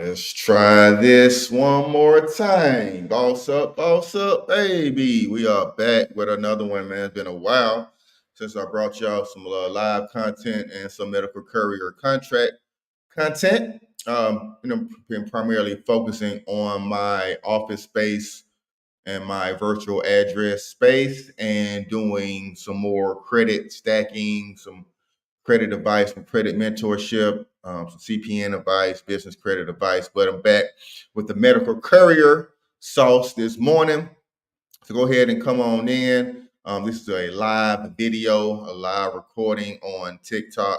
Let's try this one more time. Boss up, baby. We are back with another one, man. It's been a while since I brought y'all some live content and some medical courier contract content. Been primarily focusing on my office space and my virtual address space and doing some more credit stacking, some credit advice, some credit mentorship, some CPN advice, business credit advice. But I'm back with the medical courier sauce this morning. So go ahead and come on in. This is a live video, a live recording on TikTok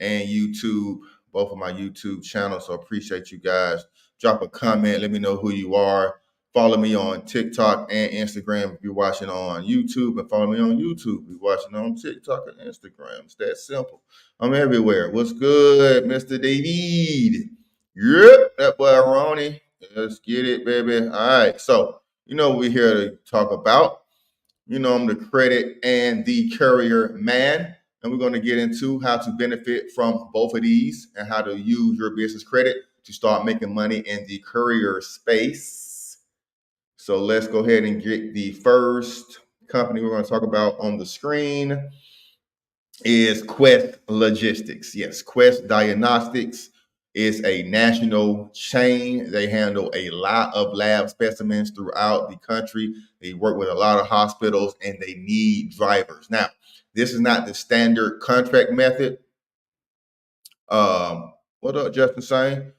and YouTube, both of my YouTube channels. So appreciate you guys. Drop a comment. Let me know who you are. Follow me on TikTok and Instagram if you're watching on YouTube, and follow me on YouTube if you're watching on TikTok and Instagram. It's that simple. I'm everywhere. What's good, Mr. David? Yep, that boy Ronnie. Let's get it, baby. All right. So, what we're here to talk about. I'm the credit and the courier man. And we're going to get into how to benefit from both of these and how to use your business credit to start making money in the courier space. So let's go ahead and get the first company we're going to talk about on the screen is Quest Logistics. Yes, Quest Diagnostics is a national chain. They handle a lot of lab specimens throughout the country. They work with a lot of hospitals and they need drivers. Now, this is not the standard contract method. What up, Justin saying?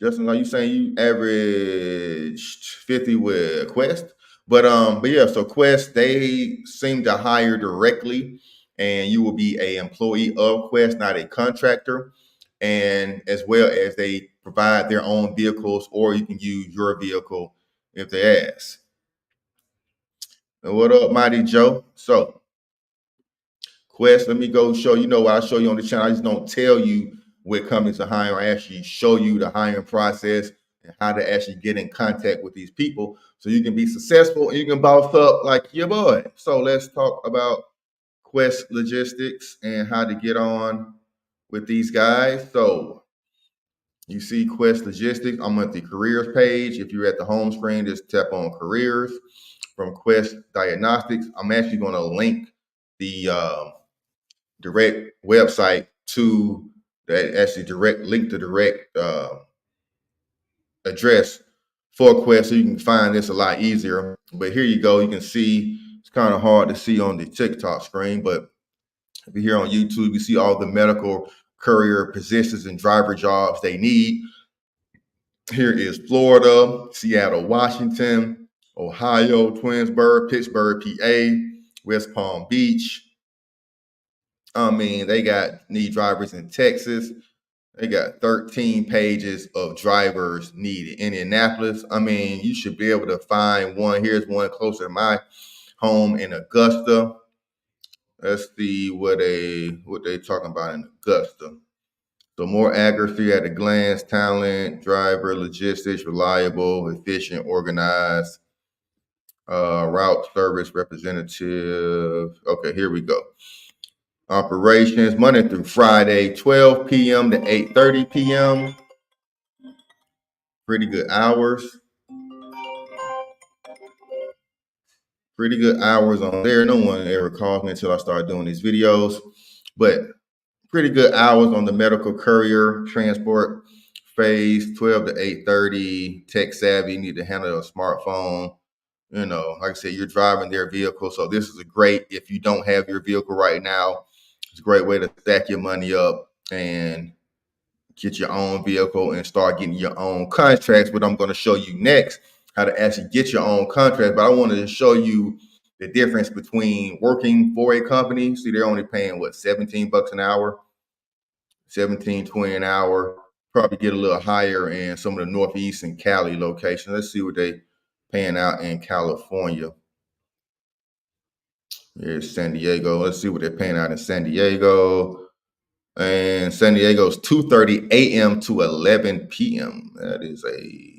Justin, are you saying you averaged 50 with Quest? But yeah, so Quest, they seem to hire directly, and you will be an employee of Quest, not a contractor. And as well as they provide their own vehicles, or you can use your vehicle if they ask. And what up, Mighty Joe? So Quest, let me go show you. What I show you on the channel. I just don't tell you what companies are hiring. I actually show you the hiring process and how to actually get in contact with these people so you can be successful and you can boss up like your boy. So let's talk about Quest Logistics and how to get on with these guys. So you see Quest Logistics. I'm at the careers page. If you're at the home screen, just tap on careers from Quest Diagnostics. I'm actually going to link the direct website to that, actually link the direct address for Quest, so you can find this a lot easier. But here you go. You can see it's kind of hard to see on the TikTok screen, but if you're here on YouTube, you see all the medical courier positions and driver jobs they need. Here is Florida, Seattle, Washington, Ohio, Twinsburg, Pittsburgh, PA, West Palm Beach. They need drivers in Texas. They got 13 pages of drivers needed. Indianapolis, you should be able to find one. Here's one closer to my home in Augusta. Let's see what they talking about in Augusta. So more accuracy at a glance, talent, driver, logistics, reliable, efficient, organized, route service representative. Okay, here we go. Operations Monday through Friday, 12 p.m. to 8:30 p.m. Pretty good hours. Pretty good hours on there. No one ever calls me until I start doing these videos, but pretty good hours on the medical courier transport phase, 12 to 8:30. Tech savvy, you need to handle a smartphone. Like I said, you're driving their vehicle. So this is great if you don't have your vehicle right now. It's a great way to stack your money up and get your own vehicle and start getting your own contracts. What I'm going to show you next, how to actually get your own contract. But I wanted to show you the difference between working for a company. See, they're only paying $17 an hour, $17.20 an hour. Probably get a little higher in some of the Northeast and Cali locations. Let's see what they paying out in California. Here's San Diego. Let's see what they're paying out in San Diego. And San Diego's 2:30 a.m. to 11 p.m. That is a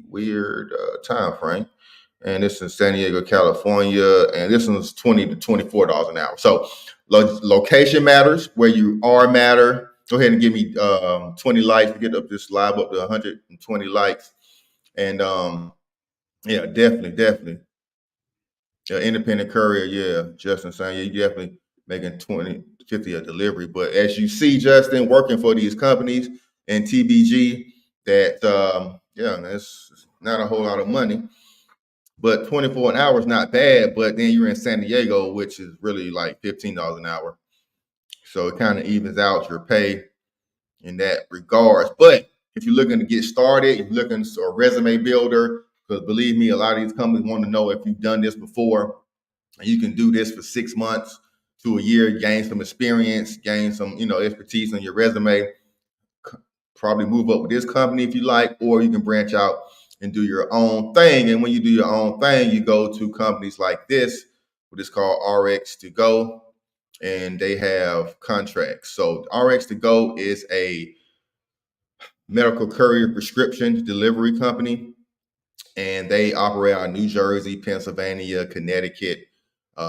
weird time frame. And this is San Diego, California. And this one's $20 to $24 an hour. So location matters. Where you are matter. Go ahead and give me 20 likes. We get up this live up to 120 likes. And yeah, definitely. Independent courier, yeah, Justin saying, yeah, you definitely making 20, 50 a delivery. But as you see, Justin, working for these companies and TBG, that yeah, that's not a whole lot of money. But 24 an hour is not bad. But then you're in San Diego, which is really like $15 an hour. So it kind of evens out your pay in that regards. But if you're looking to get started, if you're looking for a resume builder, because believe me, a lot of these companies want to know if you've done this before. You can do this for 6 months to a year, gain some experience, gain some, expertise on your resume. Probably move up with this company if you like, or you can branch out and do your own thing. And when you do your own thing, you go to companies like this, what is called RX to Go, and they have contracts. So RX to Go is a medical courier prescription delivery company, and they operate out of New Jersey, Pennsylvania, Connecticut,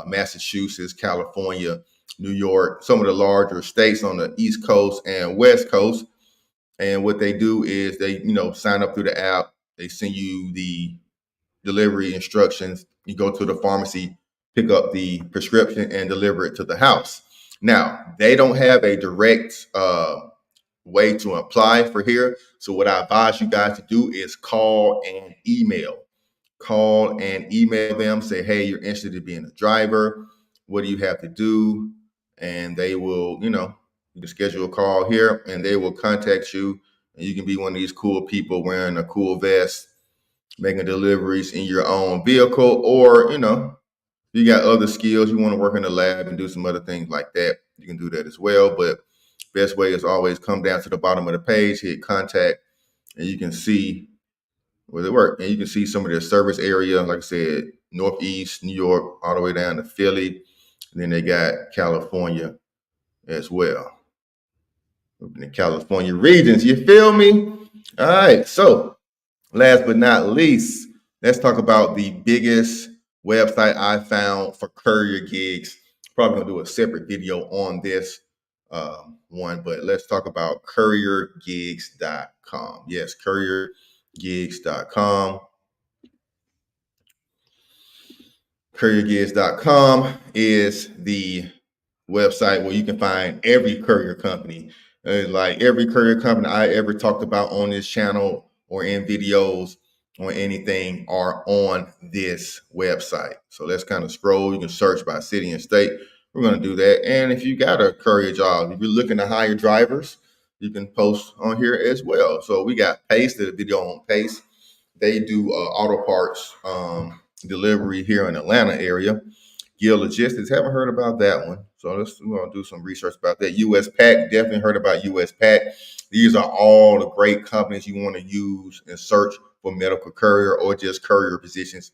Massachusetts, California, New York, some of the larger states on the East Coast and West Coast. And what they do is they, sign up through the app. They send you the delivery instructions. You go to the pharmacy, pick up the prescription, and deliver it to the house. Now, they don't have a direct way to apply for here. So what I advise you guys to do is call and email. Call and email them, say, hey, you're interested in being a driver. What do you have to do? And they will, you can schedule a call here and they will contact you. And you can be one of these cool people wearing a cool vest, making deliveries in your own vehicle, or, you got other skills, you want to work in the lab and do some other things like that, you can do that as well. But best way is always come down to the bottom of the page, hit contact, and you can see where they work. And you can see some of their service area, like I said, Northeast, New York, all the way down to Philly. And then they got California as well. In the California regions, you feel me? All right, so last but not least, let's talk about the biggest website I found for courier gigs. Probably gonna do a separate video on this one, but let's talk about couriergigs.com. Yes, couriergigs.com. Couriergigs.com is the website where you can find every courier company. Like every courier company I ever talked about on this channel or in videos or anything are on this website. So let's kind of scroll. You can search by city and state. We're going to do that. And if you got a courier job, if you're looking to hire drivers, you can post on here as well. So we got Pace, did a video on Pace. They do auto parts delivery here in Atlanta area. Gill Logistics, haven't heard about that one. So we're going to do some research about that. US Pack, definitely heard about US Pack. These are all the great companies you want to use and search for medical courier or just courier positions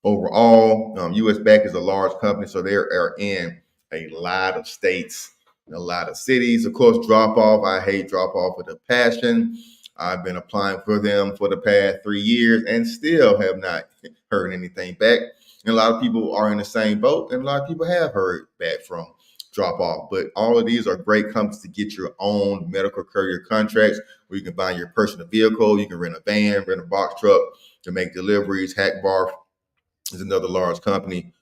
overall. US Pack is a large company, so they are in a lot of states, a lot of cities. Of course, Drop Off, I hate Drop Off with a passion. I've been applying for them for the past 3 years and still have not heard anything back. And a lot of people are in the same boat, and a lot of people have heard back from Drop Off. But all of these are great companies to get your own medical courier contracts where you can buy your personal vehicle, you can rent a van, rent a box truck to make deliveries. Hack Bar is another large company.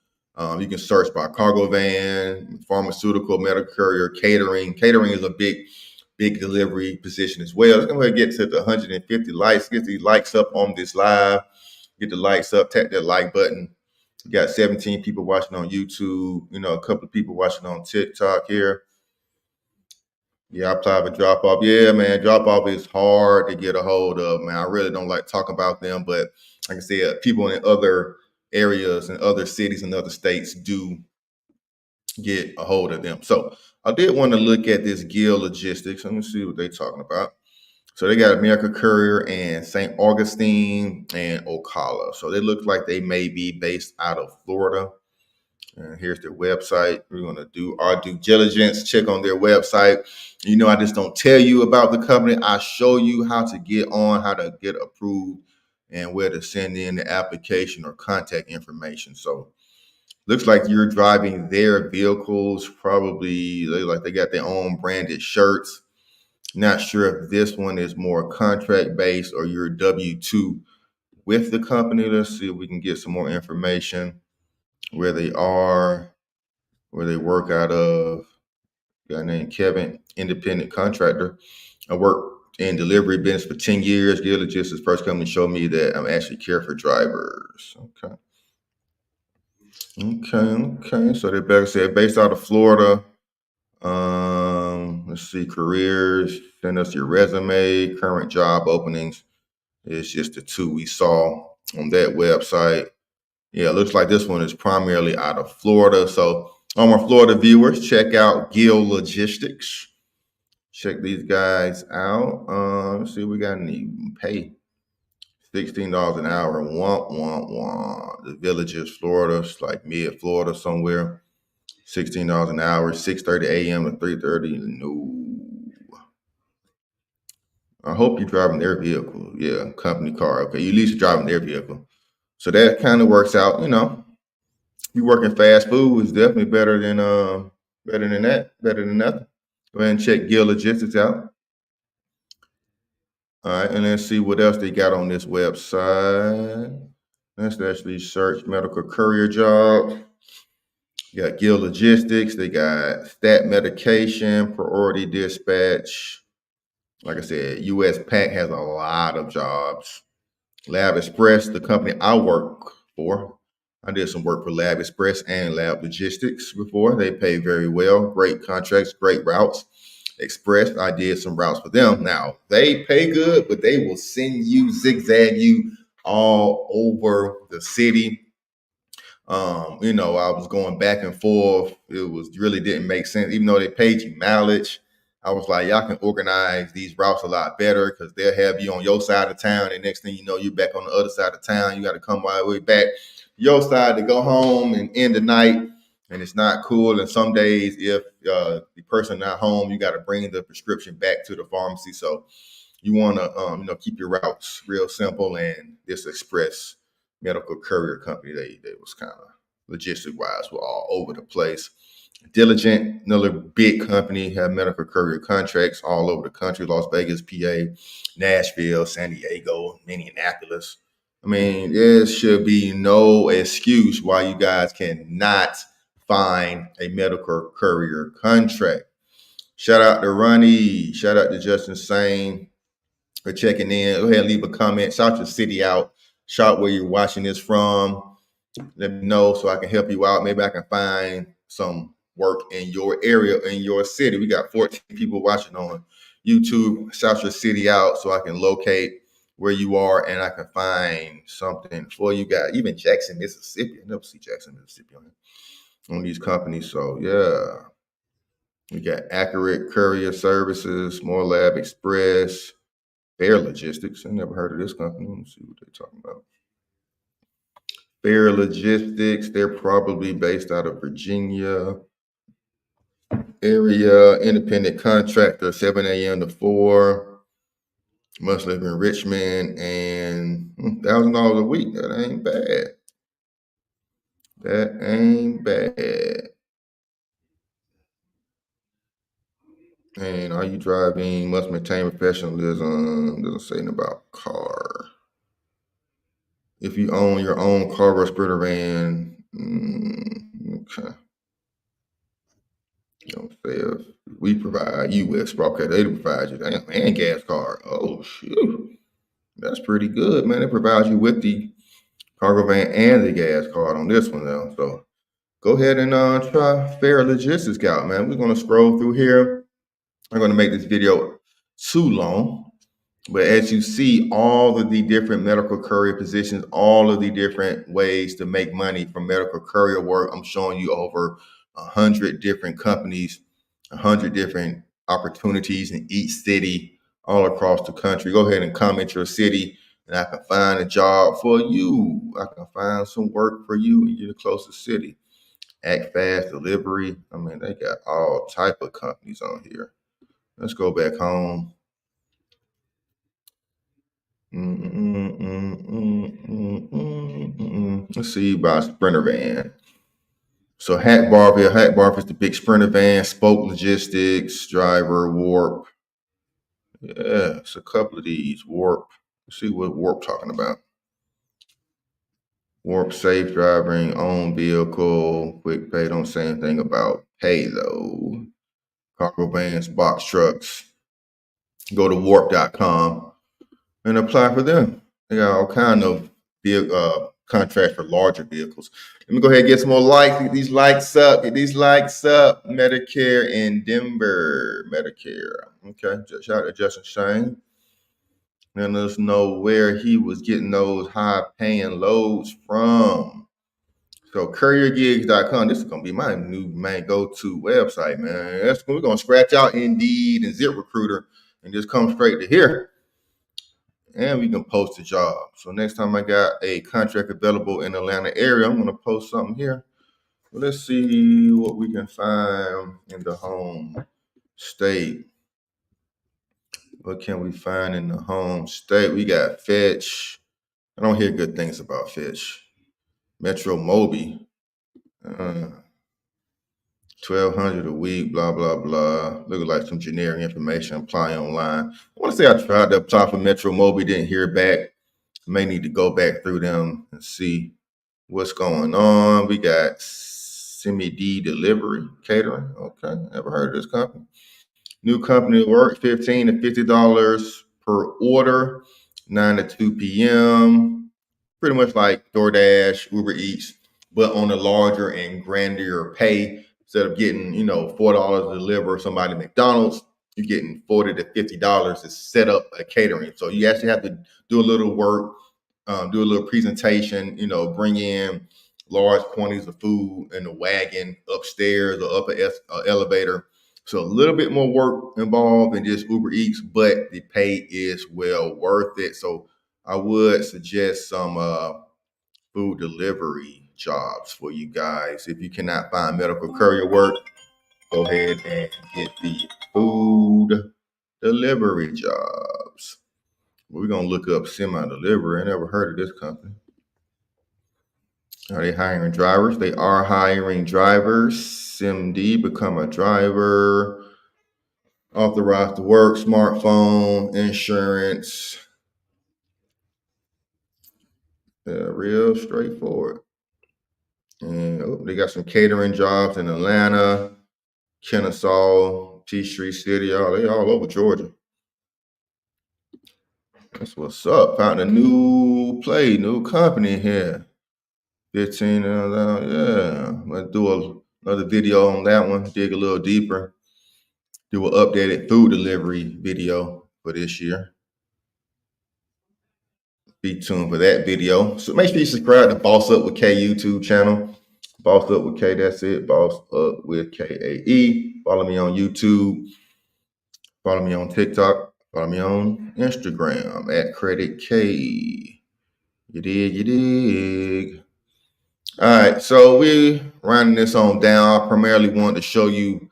You can search by cargo van, pharmaceutical, medical courier, catering. Catering is a big delivery position as well. Let's go ahead and get to the 150 likes. Get these likes up on this live. Get the likes up, tap that like button. We got 17 people watching on YouTube, a couple of people watching on TikTok here. Yeah, I apply for Drop Off. Yeah, man, Drop Off is hard to get a hold of, man. I really don't like talking about them, but like I said, people in other areas and other cities and other states do get a hold of them. So I did want to look at this Gill Logistics. Let me see what they're talking about. So they got America Courier and St. Augustine and Ocala. So they look like they may be based out of Florida. And here's their website. We're going to do our due diligence, check on their website. I just don't tell you about the company. I show you how to get on, how to get approved, and where to send in the application or contact information. So looks like you're driving their vehicles. Probably like they got their own branded shirts. Not sure if this one is more contract based or you're W-2 with the company. Let's see if we can get some more information where they are, where they work out of. Guy named Kevin, independent contractor. I worked in delivery business for 10 years. Gear Logistics, first company showed me that I'm actually care for drivers. Okay. So they better say based out of Florida. Let's see, careers. Send us your resume, current job openings. It's just the two we saw on that website. Yeah, it looks like this one is primarily out of Florida. So all my Florida viewers, check out Gill Logistics. Check these guys out. Let's see, we got any pay. $16 an hour. The Villages, Florida. It's like mid Florida somewhere. $16 an hour, 6:30 a.m. to 3:30. No. I hope you're driving their vehicle. Yeah, company car. Okay, you at least driving their vehicle. So that kind of works out, You working fast food is definitely better than better than nothing. Go ahead and check Gill Logistics out. All right, and let's see what else they got on this website. Let's actually search medical courier job. You got Gill Logistics. They got stat medication, priority dispatch. Like I said, US Pack has a lot of jobs. Lab Express, the company I work for. I did some work for Lab Express and Lab Logistics before. They pay very well. Great contracts, great routes. Express, I did some routes for them. Now, they pay good, but they will send you, zigzag you all over the city. I was going back and forth. It was really didn't make sense, even though they paid you mileage. I was like, y'all can organize these routes a lot better because they'll have you on your side of town. And next thing you know, you're back on the other side of town. You got to come all the way back your side to go home and end the night. And it's not cool. And some days, if the person not home, you got to bring the prescription back to the pharmacy. So you want to, keep your routes real simple. And this Express medical courier company, they was kind of logistic wise, were all over the place. Diligent, another big company, have medical courier contracts all over the country: Las Vegas, PA, Nashville, San Diego, Minneapolis. I mean, there should be no excuse why you guys cannot find a medical courier contract. Shout out to Ronnie. Shout out to Justin Sane for checking in. Go ahead and leave a comment. Shout your city out. Shout where you're watching this from. Let me know so I can help you out. Maybe I can find some work in your area, in your city. We got 14 people watching on YouTube. Shout your city out so I can locate where you are and I can find something for you guys. Even Jackson, Mississippi. I never see Jackson, Mississippi on these companies. So yeah. We got Accurate Courier Services, More Lab Express, Fair Logistics. I never heard of this company. Let me see what they're talking about. Fair Logistics, they're probably based out of Virginia area. Independent contractor, 7 a.m. to 4. Must live in Richmond, and $1,000 a week. That ain't bad. That ain't bad. And are you driving? Must maintain professionalism. Doesn't say anything about car. If you own your own car or sprinter van, okay. Don't say if we provide you with, okay, they provide you and gas card. Oh, shoot. That's pretty good, man. They provide you with the cargo van and the gas card on this one, though. So go ahead and try Fair Logistics out, man. We're going to scroll through here. I'm going to make this video too long. But as you see, all of the different medical courier positions, all of the different ways to make money from medical courier work, I'm showing you over 100 different companies, 100 different opportunities in each city all across the country. Go ahead and comment your city and I can find a job for you. I can find some work for you in your closest city. Act Fast Delivery. I mean, they got all type of companies on here. Let's go back home. Let's see about Sprinter van. So Hack Barville is the big Sprinter van, Spoke Logistics, Driver, Warp. Yeah, it's a couple of these. Warp. Let's see what Warp talking about. Warp safe driving, own vehicle, quick pay. Don't say anything about pay though. Cargo vans, box trucks. Go to warp.com and apply for them. They got all kind of contracts for larger vehicles. Let me go ahead and get some more likes. Get these likes up. Get these likes up. Medicare in Denver. Medicare. Okay. Shout out to Justin Shane. Letting us know where he was getting those high paying loads from. So couriergigs.com. This is gonna be my new go-to website, man. We're gonna scratch out Indeed and ZipRecruiter and just come straight to here. And we can post a job. So next time I got a contract available in the Atlanta area, I'm gonna post something here. Well, let's see what we can find in the home state. What can we find in the home state? We got Fetch. I don't hear good things about Fetch. Metro Moby. 1,200 a week, blah, blah, blah. Looks like some generic information. Apply online. I want to say I tried to apply for Metro Moby, didn't hear back. May need to go back through them and see what's going on. We got Semi-D Delivery Catering. Okay, never heard of this company. New company to work, $15 to $50 per order, 9 to 2 p.m. Pretty much like DoorDash, Uber Eats, but on a larger and grander pay. Instead of getting, $4 to deliver somebody at McDonald's, you're getting $40 to $50 to set up a catering. So you actually have to do a little work, do a little presentation, bring in large quantities of food in the wagon upstairs or up an elevator. So a little bit more work involved than just Uber Eats, but the pay is well worth it. So I would suggest some food delivery jobs for you guys. If you cannot find medical courier work, go ahead and get the food delivery jobs. We're going to look up semi-delivery. I never heard of this company. Are they hiring drivers? They are hiring drivers. SimD, become a driver. Authorized to work, smartphone, insurance. Real straightforward. And they got some catering jobs in Atlanta, Kennesaw, Peachtree City. They all over Georgia. That's what's up. Found a new company here. 15, yeah. Let's do another video on that one, dig a little deeper. Do an updated food delivery video for this year. Be tuned for that video. So make sure you subscribe to Boss Up with K YouTube channel. Boss Up with K, that's it. Boss Up with KAE. Follow me on YouTube. Follow me on TikTok. Follow me on Instagram at Credit K. You dig? All right, so we rounding this on down. I primarily wanted to show you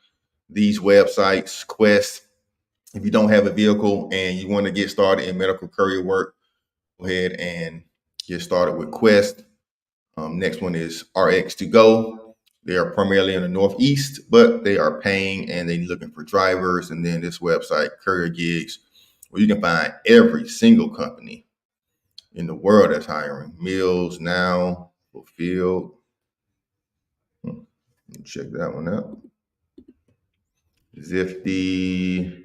these websites, Quest. If you don't have a vehicle and you want to get started in medical courier work, go ahead and get started with Quest. Next one is RX2Go. They are primarily in the Northeast, but they are paying and they're looking for drivers. And then this website, Courier Gigs, where you can find every single company in the world that's hiring. Meals Now, Fulfilled. Check that one out. Zifty.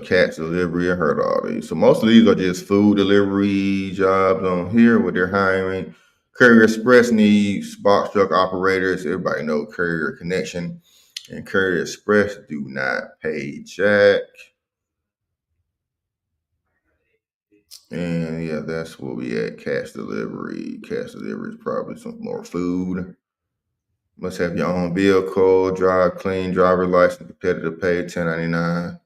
Cats Delivery. I heard all these. So most of these are just food delivery jobs on here where they're hiring. Courier Express needs box truck operators. Everybody know Courier Connection and Courier Express do not pay jack. And yeah, that's where we at. Cash Delivery. Cash Delivery is probably some more food. Must have your own vehicle, drive clean, driver license, competitive pay, 1099.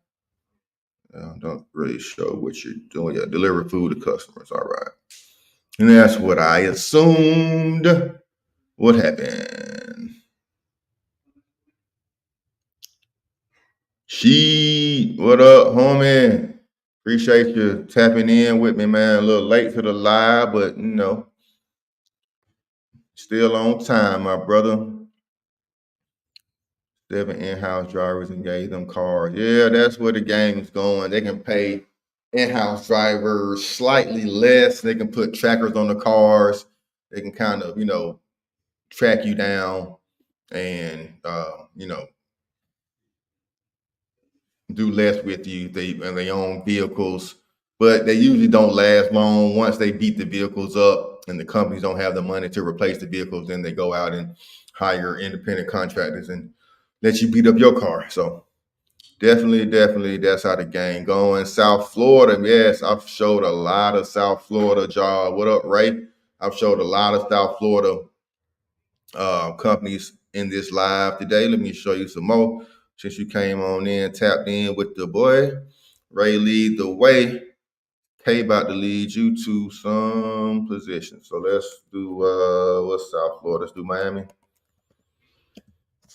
Don't really show what you're doing. Yeah, deliver food to customers. All right. And that's what I assumed would happen. What up, homie? Appreciate you tapping in with me, man. A little late to the live, but still on time, my brother. 7 in-house drivers and gave them cars. Yeah, that's where the game is going. They can pay in-house drivers slightly less. They can put trackers on the cars. They can kind of, track you down and, do less with you. They own vehicles, but they usually don't last long. Once they beat the vehicles up and the companies don't have the money to replace the vehicles, then they go out and hire independent contractors and let you beat up your car. So definitely, that's how the game going. South Florida, yes, I've showed a lot of South Florida job. What up, Ray? I've showed a lot of South Florida companies in this live today. Let me show you some more. Since you came on in, tapped in with the boy, Ray lead the way. K about to lead you to some positions. So let's do what's South Florida? Let's do Miami.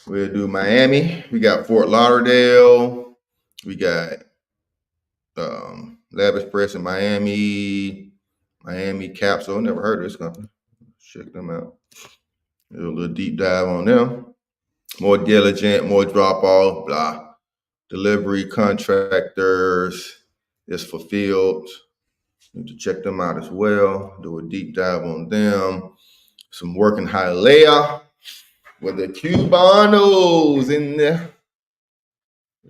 We'll do Miami. We got Fort Lauderdale. We got Lab Express in Miami. Miami Capsule. Never heard of this company. Check them out. Do a little deep dive on them. More diligent, more drop off, blah. Delivery contractors is fulfilled. Need to check them out as well. Do a deep dive on them. Some work in Hialeah where the Cubanos and the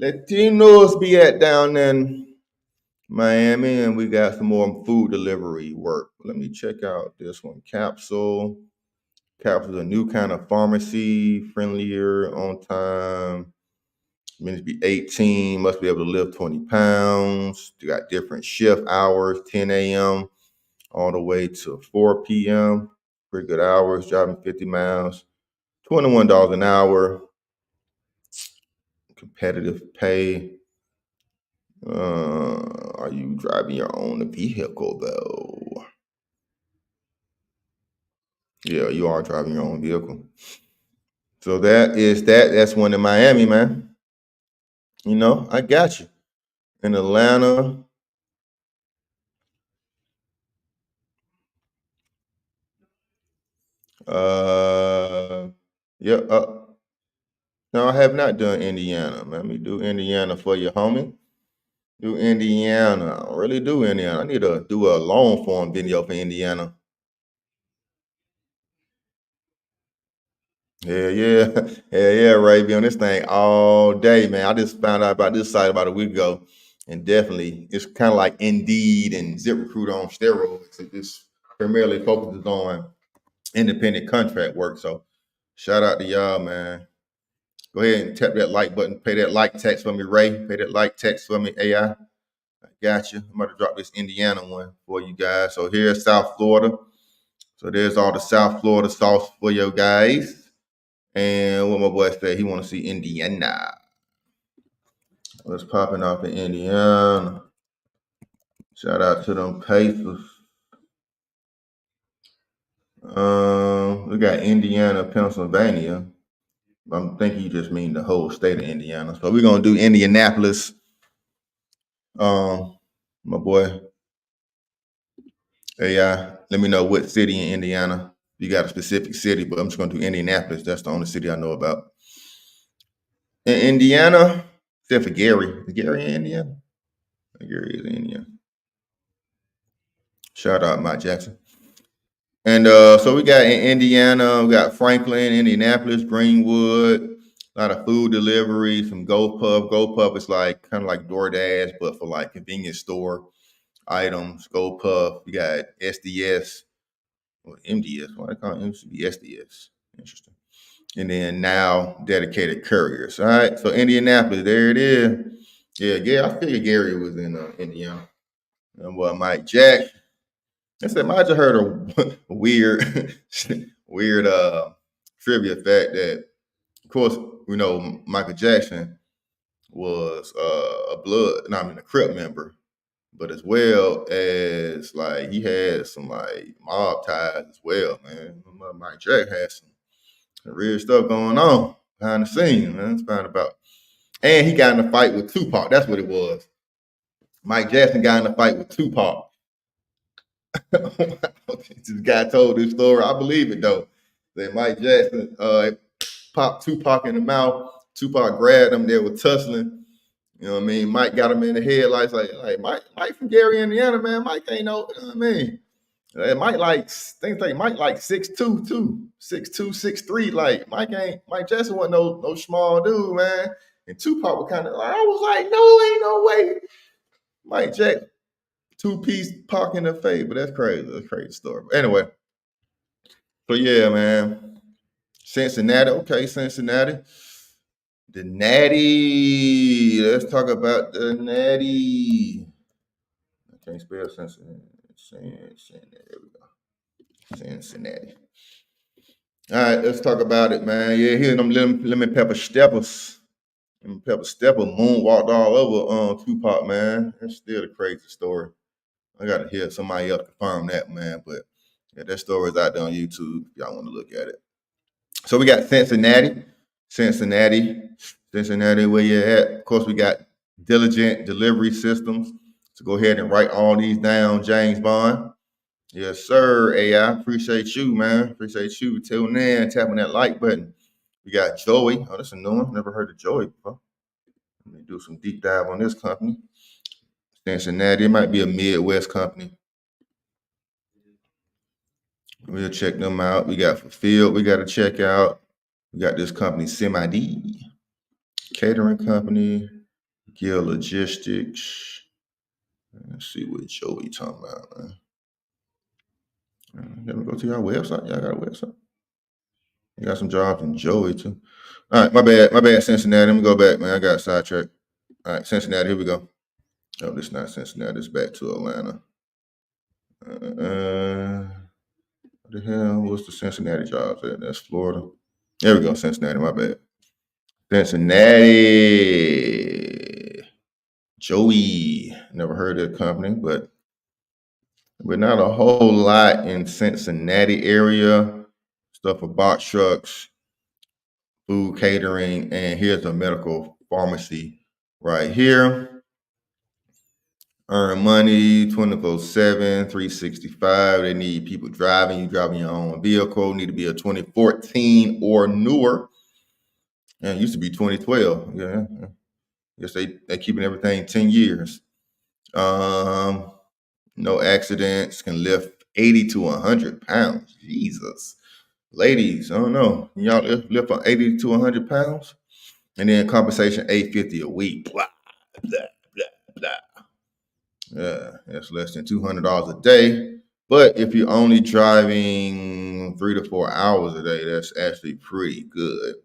Latinos be at down in Miami. And we got some more food delivery work. Let me check out this one. Capsule. Capsule's a new kind of pharmacy, friendlier, on time. Means to be 18, must be able to lift 20 pounds. You got different shift hours, 10 a.m. all the way to 4 p.m. Pretty good hours, driving 50 miles, $21 an hour. Competitive pay. Are you driving your own vehicle though? Yeah, you are driving your own vehicle. So that's one in Miami, man. I got you. In Atlanta. Yeah. No, I have not done Indiana. Let me do Indiana for you, homie. Do Indiana. I really do Indiana. I need to do a long form video for Indiana. Yeah, yeah. Yeah, yeah, Ray. Be on this thing all day, man. I just found out about this site about a week ago. And definitely, it's kind of like Indeed and ZipRecruiter on steroids. It just primarily focuses on independent contract work. So shout out to y'all, man. Go ahead and tap that like button. Pay that like text for me, Ray. Pay that like text for me, AI. I got you. I'm about to drop this Indiana one for you guys. So here's South Florida. So there's all the South Florida sauce for you guys. And what my boy said, he want to see Indiana. Let's popping off in Indiana. Shout out to them Pacers. We got Indiana, Pennsylvania. I'm thinking you just mean the whole state of Indiana. So we're gonna do Indianapolis. My boy. AI, let me know what city in Indiana. You got a specific city, but I'm just gonna do Indianapolis. That's the only city I know about. In Indiana, except for Gary. Is Gary in Indiana? Gary is in Indiana. Shout out Mike Jackson. And so we got in Indiana, we got Franklin, Indianapolis, Greenwood, a lot of food delivery, some GoPuff. GoPuff is like kind of like DoorDash, but for like convenience store items. GoPuff. You got SDS or MDS. Why they call it SDS? Interesting. And then now dedicated couriers. All right. So Indianapolis, there it is. Yeah. I figured Gary was in Indiana. And what Mike Jack. I said, I just heard a weird, weird trivia fact that, of course, Michael Jackson was a Crip member, but as well as like he had some like mob ties as well, man. Mike Jack had some real stuff going on behind the scenes, man. It's found about. And he got in a fight with Tupac. That's what it was. Mike Jackson got in a fight with Tupac. This guy told this story. I believe it though. That Mike Jackson popped Tupac in the mouth Tupac grabbed them. They were tussling. You know what I mean? Mike got him in the headlights. Like Mike from Gary, Indiana, man. Mike ain't no, you know what I mean? Mike like, things like Mike like 6'2", too. 6'2", 6'3". Like Mike Jackson wasn't no small dude, man. And Tupac was kind of like, I was like, no, ain't no way. Mike Jack, two-piece Pac in the face, but that's crazy. That's a crazy story. But anyway, so yeah, man. Cincinnati, okay, Cincinnati. The Natty. Let's talk about the Natty. I can't spell Cincinnati. There we go. Cincinnati. All right, let's talk about it, man. Yeah, here's them lemon pepper steppers. Lemon pepper stepper moonwalked all over Tupac, man. That's still a crazy story. I gotta hear somebody else confirm that, man. But yeah, that story is out there on YouTube if y'all want to look at it. So we got Cincinnati, where you at? Of course, we got Diligent Delivery Systems. So go ahead and write all these down, James Bond. Yes, sir, AI. Appreciate you, man. Appreciate you tuning in, tapping that like button. We got Joey. Oh, that's a new one. Never heard of Joey before. Let me do some deep dive on this company. Cincinnati. It might be a Midwest company. We'll check them out. We got Fulfilled. We got to check out. We got this company, Semi-D. Catering company. Gear Logistics. Let's see what Joey talking about, man. Let me go to your website. Y'all got a website? You got some jobs in Joey too. All right, my bad, Cincinnati. Let me go back, man. I got sidetracked. All right, Cincinnati, here we go. Oh, this is not Cincinnati. It's back to Atlanta. What the hell? What's the Cincinnati jobs at? That's Florida. There we go, Cincinnati. My bad. Cincinnati. Joey. Never heard of the company, but not a whole lot in Cincinnati area. Stuff for box trucks, food catering, and here's a medical pharmacy right here. Earn money 24/7, 365. They need people driving. You driving your own vehicle. Need to be a 2014 or newer. And it used to be 2012. Yeah. Guess they keeping everything 10 years. No accidents. Can lift 80 to 100 pounds. Jesus. Ladies, I don't know. Y'all lift from 80 to 100 pounds? And then compensation $850 a week. Blah, blah, blah, blah. Yeah, that's less than $200 a day. But if you're only driving 3 to 4 hours a day, that's actually pretty good.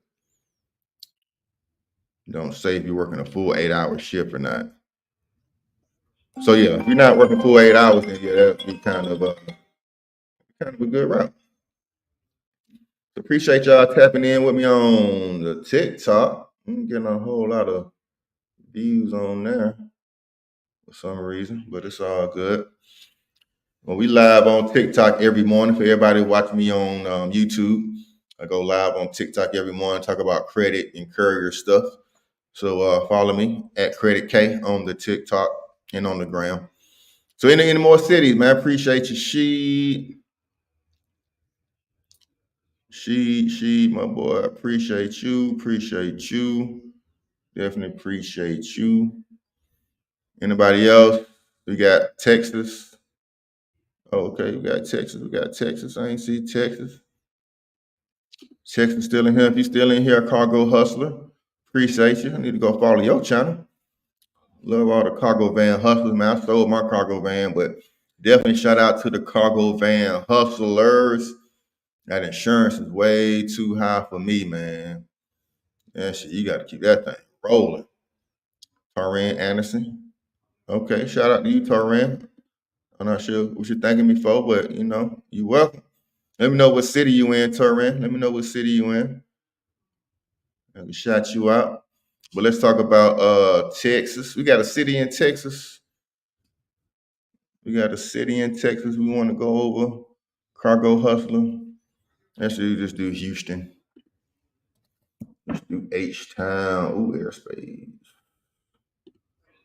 Don't say if you're working a full 8-hour shift or not. So yeah, if you're not working full 8 hours, then yeah, that'd be kind of a good route. Appreciate y'all tapping in with me on the TikTok. I'm getting a whole lot of views on there for some reason, but it's all good. Well, we live on TikTok every morning. For everybody watching me on YouTube, I go live on TikTok every morning, talk about credit and courier stuff. So follow me at Credit K on the TikTok and on the gram. So any more cities, man, appreciate you. She, my boy, appreciate you. Definitely appreciate you. Anybody else? We got Texas. Oh, okay, we got Texas. I ain't see Texas. Texas still in here. If you still in here, Cargo Hustler, appreciate you. I need to go follow your channel. Love all the cargo van hustlers, man. I sold my cargo van, but definitely shout out to the cargo van hustlers. That insurance is way too high for me, man. Yeah, shit, you got to keep that thing rolling. Taran Anderson. Okay, shout out to you, Taran. I'm not sure what you're thanking me for, but you know, you're welcome. Let me know what city you in, Taran. Let me know what city you in. I can shout you out. But let's talk about Texas. We got a city in Texas. We want to go over. Cargo Hustler. Actually, just do Houston. Let's do H-Town. Ooh, airspace.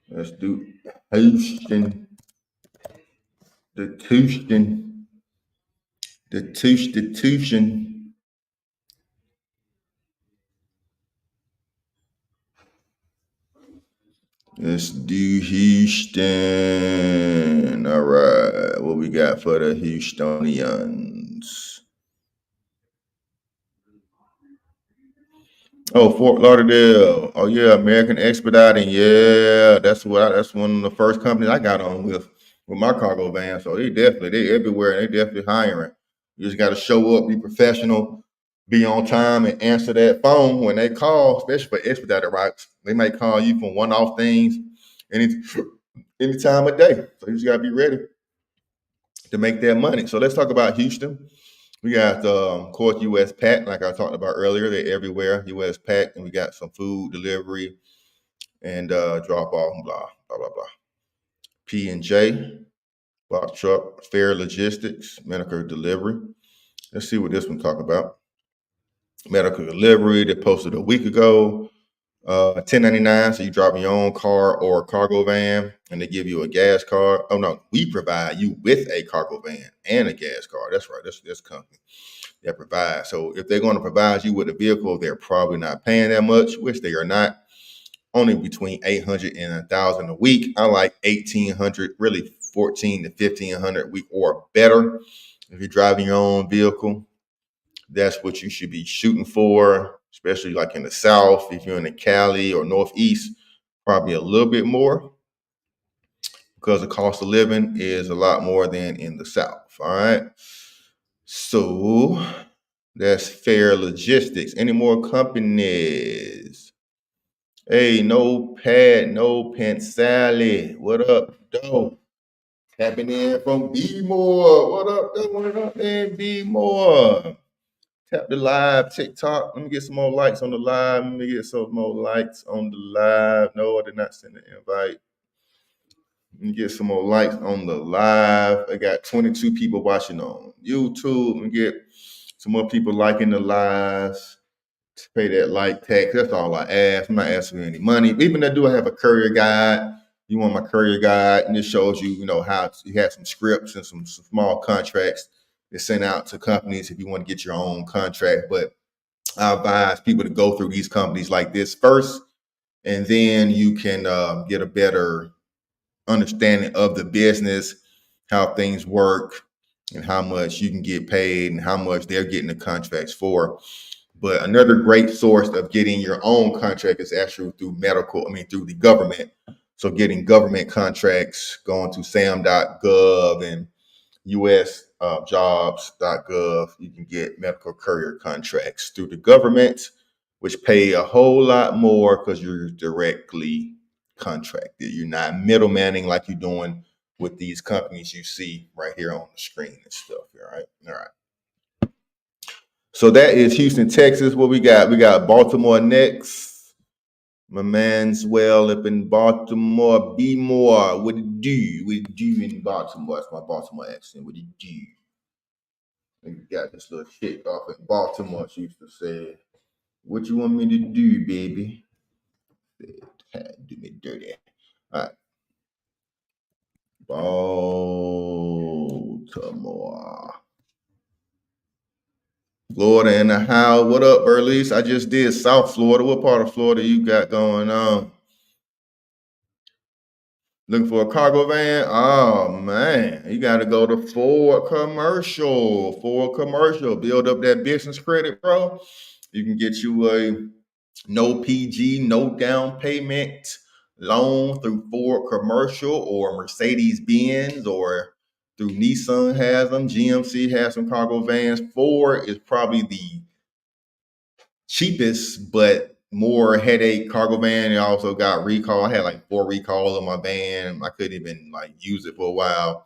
Let's do Houston. The Tuition. Let's do Houston. All right. What we got for the Houstonians? Oh, Fort Lauderdale. Oh yeah, American Expediting. Yeah, that's one of the first companies I got on with my cargo van. So they everywhere. They definitely hiring. You just got to show up, be professional, be on time, and answer that phone when they call, especially for expedited routes. They might call you for one-off things any time of day. So you just gotta be ready to make that money. So let's talk about Houston. We got, of course, US Pack, like I talked about earlier. They're everywhere. US Pack, and we got some food delivery and drop off, blah blah blah blah. P&J, box truck, fair logistics, medical delivery. Let's see what this one talk about. Medical delivery. They posted a week ago. 1099, so you drop your own car or cargo van, and they give you a gas card. Oh no, we provide you with a cargo van and a gas card. That's right. That's this company that provides. So if they're going to provide you with a vehicle, they're probably not paying that much, which they are not. Only between 800 and 1,000 a week. I like 1,800, really 14 to 1,500 a week or better. If you're driving your own vehicle, that's what you should be shooting for, especially like in the South. If you're in the Cali or Northeast, probably a little bit more because the cost of living is a lot more than in the South. All right. So that's fair logistics. Any more companies? Hey, no pad, no Sally. What up, though? Tapping in from B More. What up, though? What up, man? B More. Tap the live TikTok. Let me get some more likes on the live. Let me get some more likes on the live. No, I did not send an invite. Let me get some more likes on the live. I got 22 people watching on YouTube. Let me get some more people liking the lives. Pay that like tax. That's all I ask. I'm not asking for any money. Even though I have a courier guide. You want my courier guide, and it shows you, how you have some scripts and some small contracts that sent out to companies if you want to get your own contract. But I advise people to go through these companies like this first, and then you can get a better understanding of the business, how things work, and how much you can get paid and how much they're getting the contracts for. But another great source of getting your own contract is actually through through the government. So getting government contracts, going to sam.gov and usjobs.gov, you can get medical courier contracts through the government, which pay a whole lot more because you're directly contracted. You're not middlemaning like you're doing with these companies you see right here on the screen and stuff. All right. So that is Houston, Texas. What we got? We got Baltimore next. My man's well up in Baltimore. Be more. What it do? What it do in Baltimore? That's my Baltimore accent. What it do? We got this little chick off in Baltimore. She used to say, "What you want me to do, baby?" Do me dirty. All right. Baltimore. Florida in the house. What up, Burley's? I just did South Florida. What part of Florida you got going on? Looking for a cargo van? Oh man, you got to go to Ford Commercial. Ford Commercial. Build up that business credit, bro. You can get you a no PG, no down payment loan through Ford Commercial or Mercedes Benz or through Nissan has them. GMC has some cargo vans. Ford is probably the cheapest but more headache cargo van. It also got recall. I had like 4 recalls on my van. I couldn't even use it for a while.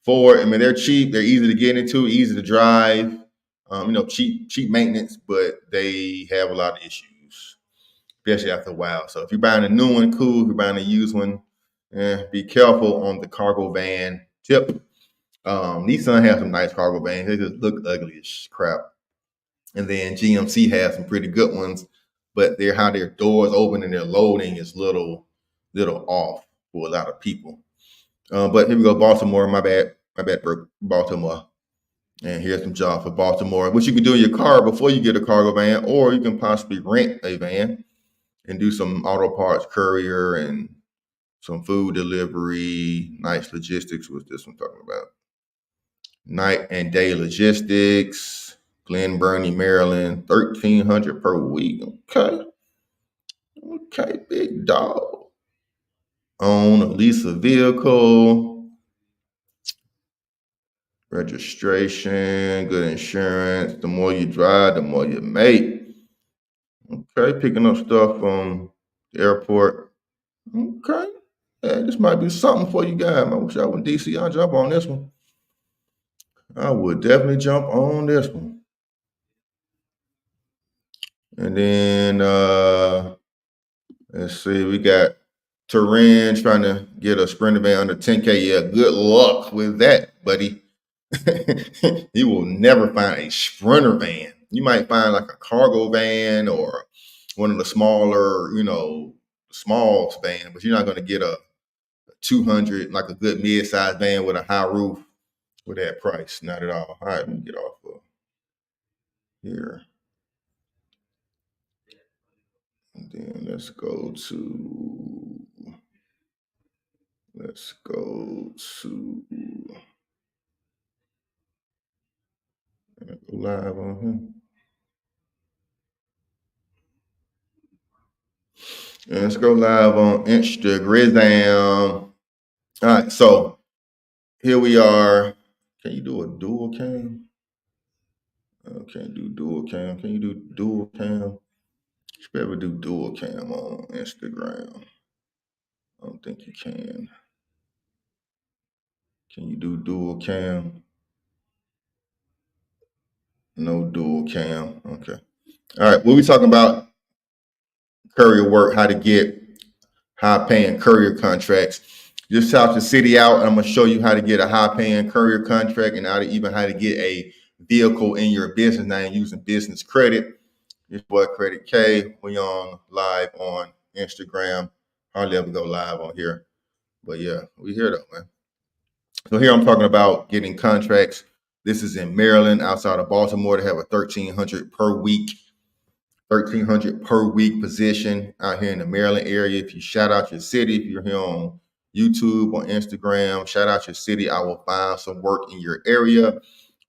Ford, they're cheap. They're easy to get into, easy to drive. Cheap maintenance, but they have a lot of issues, especially after a while. So if you're buying a new one, cool. If you're buying a used one, be careful on the cargo van tip. Nissan has some nice cargo vans. They just look ugly as crap. And then GMC has some pretty good ones, but how their doors open and their loading is little off for a lot of people. But here we go, Baltimore. My bad, Baltimore. And here's some jobs for Baltimore, which you can do in your car before you get a cargo van, or you can possibly rent a van and do some auto parts courier and some food delivery, Night's Logistics. What's this one talking about? Night and Day Logistics, Glen Burnie, Maryland, 1,300 per week. Okay, big dog. Own a lease a vehicle, registration, good insurance. The more you drive, the more you make. Okay, picking up stuff from the airport. Okay. Yeah, this might be something for you guys. I wish I was in DC. I'll jump on this one. I would definitely jump on this one. And then let's see, we got Turin trying to get a Sprinter van under 10K. Yeah, good luck with that, buddy. You will never find a Sprinter van. You might find like a cargo van or one of the smaller, small van, but you're not going to get a 200, like a good mid-sized van with a high roof with that price. Not at all. All right, let me get off of here. And then let's go live on here. And let's go live on Instagram. All right, so here we are. Can you do a dual cam? Can't do dual cam. Can you do dual cam? You should be able to do dual cam on Instagram. I don't think you can. Can you do dual cam? No dual cam. Okay. All right. What we talking about? Courier work, how to get high paying courier contracts. Just shout the city out, and I'm gonna show you how to get a high paying courier contract and how to get a vehicle in your business now using business credit. This boy Credit K. We on live on Instagram. Hardly ever go live on here. But yeah, we here though, man. So here I'm talking about getting contracts. This is in Maryland, outside of Baltimore. They have a 1,300 per week position out here in the Maryland area. If you shout out your city, if you're here on YouTube, on Instagram, shout out your city. I will find some work in your area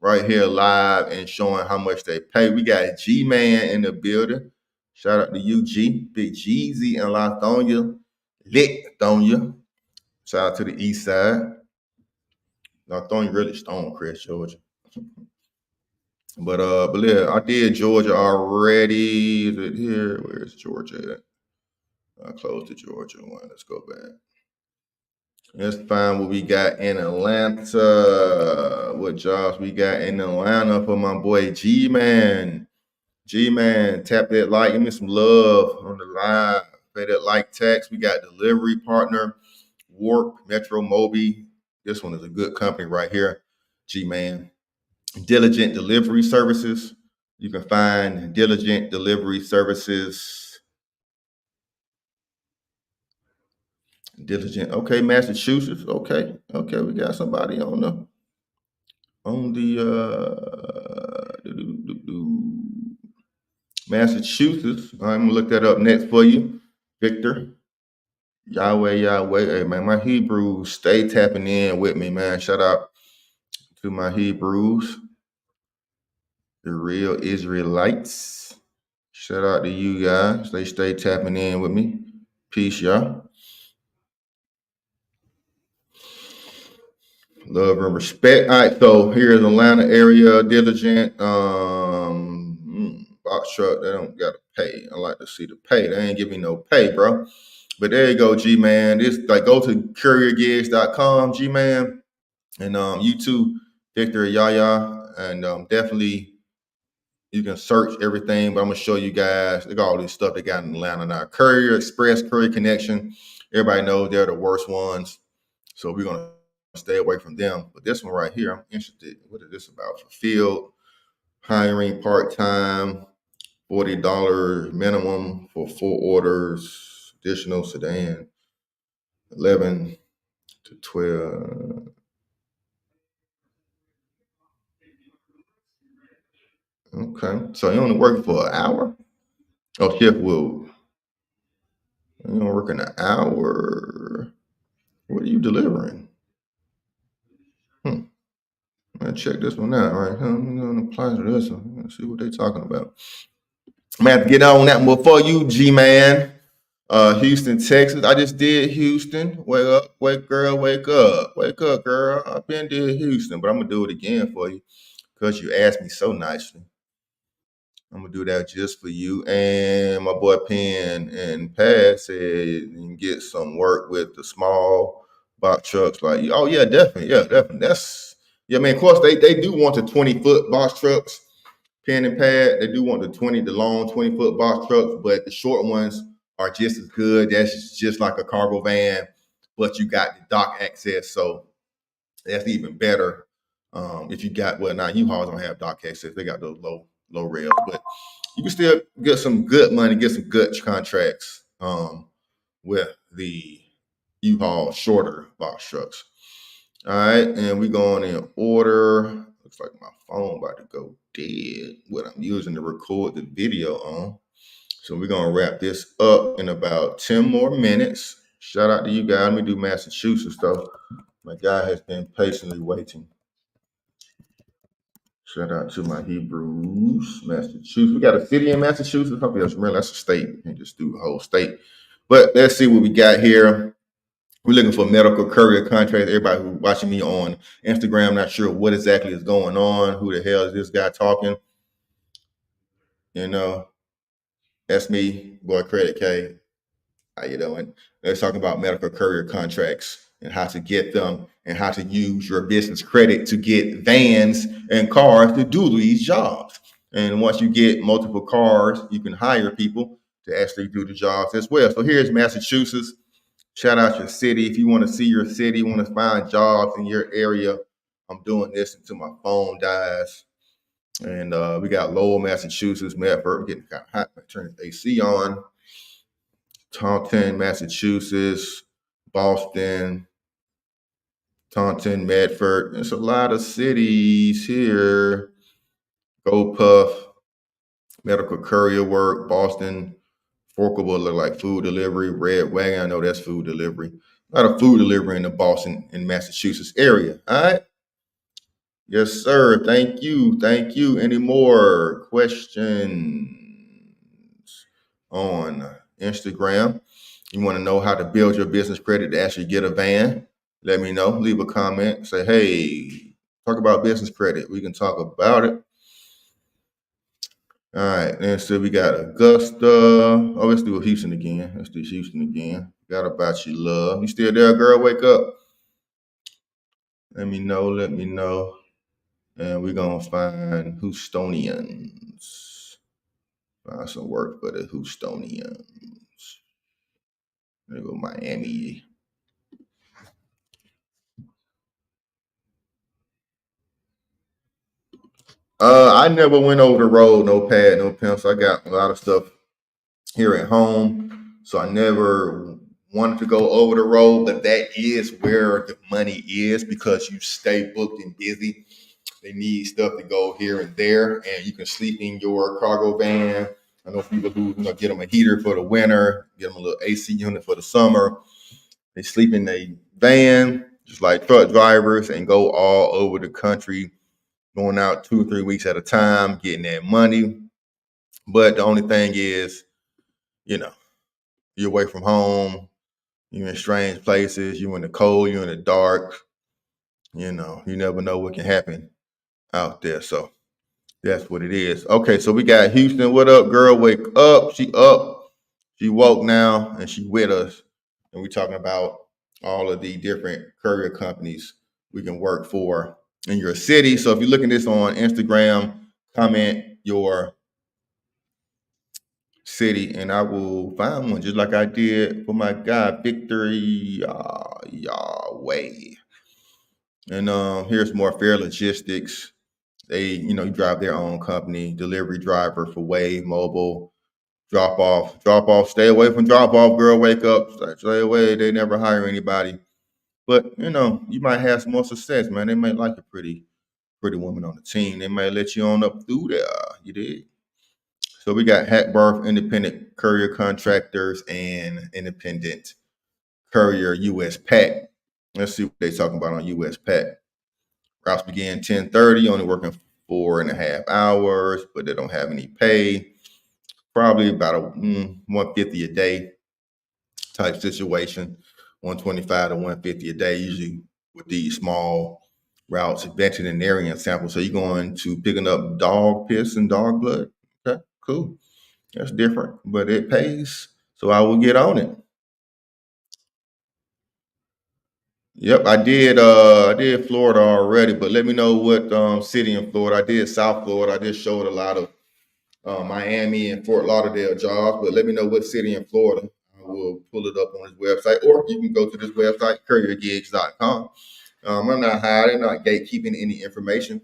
right here live and showing how much they pay. We got G-Man in the building. Shout out to you, G. Big Jeezy and Lithonia. Lithonia. Shout out to the east side. Lithonia really Stonecrest, Georgia. But yeah, I did Georgia already. Is it here? Where's Georgia at? I closed the Georgia one. Let's go back. Let's find what we got in Atlanta. What jobs we got in Atlanta for my boy G-Man. G-Man, tap that like. Give me some love on the live. Pay that like tax. We got delivery partner, Warp, Metro Mobi. This one is a good company right here. G-Man. Diligent Delivery Services. You can find Diligent Delivery Services. Diligent. Okay, Massachusetts. Okay, we got somebody on the Massachusetts. I'm gonna look that up next for you, Victor. Yahweh. Hey man, my Hebrews stay tapping in with me, man. Shout out to my Hebrews, the real Israelites. Shout out to you guys. They stay tapping in with me. Peace, y'all. Love and respect. All right, so here's Atlanta area, Diligent. Box truck, they don't gotta pay. I like to see the pay. They ain't giving me no pay, bro. But there you go, G-Man. This like go to couriergigs.com, G-Man. And you too, Victor Yaya. And definitely you can search everything, but I'm gonna show you guys. Look at all this stuff they got in Atlanta now. Courier Express, Courier Connection. Everybody knows they're the worst ones. So we're gonna stay away from them. But this one right here, I'm interested. What is this about? Fulfilled, hiring part-time, $40 minimum for 4 orders, additional sedan, 11 to 12. Okay, so you only working for an hour? Oh, shift will. You don't work an hour. What are you delivering? I check this one out, right? I'm gonna apply to this one. Let's see what they're talking about. I'm gonna have to get on that one for you, G-Man. Houston, Texas. I just did Houston. Wake up, wake girl, wake up. Wake up, girl. I've been did Houston, but I'm gonna do it again for you because you asked me so nicely. I'm gonna do that just for you. And my boy Penn and Pat said you can get some work with the small box trucks. Like, oh yeah, definitely, yeah, definitely. That's yeah, I mean, of course they do want the 20-foot box trucks. Penn and Pad, they do want the long 20-foot box trucks, but the short ones are just as good. That's just like a cargo van, but you got the dock access, so that's even better. If you got well, now U-Hauls don't have dock access; they got those low rails, but you can still get some good money, get some good contracts with the U-Haul shorter box trucks. All right, and we're going in order. Looks like my phone about to go dead. What I'm using to record the video on. So we're gonna wrap this up in about 10 more minutes. Shout out to you guys. Let me do Massachusetts stuff. My guy has been patiently waiting. Shout out to my Hebrews, Massachusetts. We got a city in Massachusetts. Hope that's real. That's a state. You can just do the whole state. But let's see what we got here. We're looking for medical courier contracts. Everybody who's watching me on Instagram, not sure what exactly is going on. Who the hell is this guy talking? You know, that's me, boy, Credit K. How you doing? Let's talk about medical courier contracts and how to get them and how to use your business credit to get vans and cars to do these jobs. And once you get multiple cars, you can hire people to actually do the jobs as well. So here's Massachusetts. Shout out your city. If you want to see your city, want to find jobs in your area, I'm doing this until my phone dies. And we got Lowell, Massachusetts, Medford, getting kind of hot. Turn the AC on. Taunton, Massachusetts, Boston, Taunton, Medford. There's a lot of cities here. GoPuff, medical courier work, Boston, Forkable look like food delivery. Red Wagon, I know that's food delivery. A lot of food delivery in the Boston and Massachusetts area. All right. Yes, sir. Thank you. Thank you. Any more questions on Instagram? You want to know how to build your business credit to actually get a van? Let me know. Leave a comment. Say, hey, talk about business credit. We can talk about it. All right, and so we got Augusta. Oh, let's do Houston again. Let's do Houston again. Got about you, love. You still there, girl? Wake up. Let me know. Let me know. And we're gonna find Houstonians. Find some work for the Houstonians. There go Miami. I never went over the road, no pad, no pencil. I got a lot of stuff here at home. So I never wanted to go over the road, but that is where the money is because you stay booked and busy. They need stuff to go here and there, and you can sleep in your cargo van. I know people who get them a heater for the winter, get them a little AC unit for the summer. They sleep in a van, just like truck drivers, and go all over the country, going out 2 or 3 weeks at a time, getting that money. But the only thing is, you're away from home, you're in strange places, you're in the cold, you're in the dark. You never know what can happen out there. So that's what it is. Okay, so we got Houston. What up, girl? Wake up. She up. She woke now, and she with us. And we're talking about all of the different courier companies we can work for in your city. So if you're looking at this on Instagram, comment your city, and I will find one just like I did for my guy Victory Yahweh. And here's more Fair Logistics. They, drive their own company, delivery driver for Wave Mobile. Drop off. Stay away from drop off, girl. Wake up. Stay away. They never hire anybody. But you might have some more success, man. They might like a pretty woman on the team. They might let you on up through there. You did. So we got Hackbarth, independent courier contractors, and independent courier US Pack Let's see what they're talking about on US PAC. Routes begin 10:30, only working 4.5 hours, but they don't have any pay. Probably about a 150 a day type situation, 125 to 150 a day, usually with these small routes, veterinarian samples. So you're going to picking up dog piss and dog blood. Okay, cool. That's different, but it pays. So I will get on it. Yep, I did Florida already, but let me know what city in Florida. I did South Florida. I just showed a lot of Miami and Fort Lauderdale jobs, but let me know what city in Florida. I will pull it up on his website, or you can go to this website, couriergigs.com. I'm not hiding, not gatekeeping any information.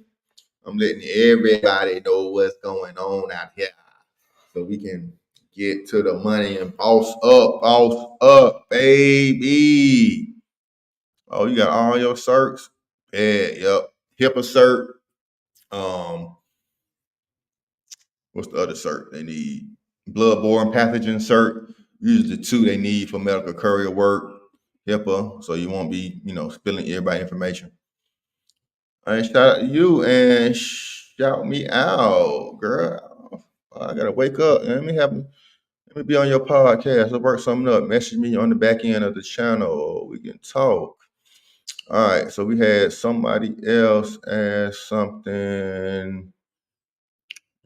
I'm letting everybody know what's going on out here so we can get to the money and boss up, baby. Oh, you got all your certs? Yeah, yep. HIPAA cert. Um, what's the other cert they need? Bloodborne pathogen cert. Usually the two they need for medical courier work. HIPAA, so you won't be, spilling everybody information. All right, shout out to you and shout me out, girl. I gotta wake up. Let me be on your podcast. Let's work something up. Message me on the back end of the channel. We can talk. All right, so we had somebody else ask something.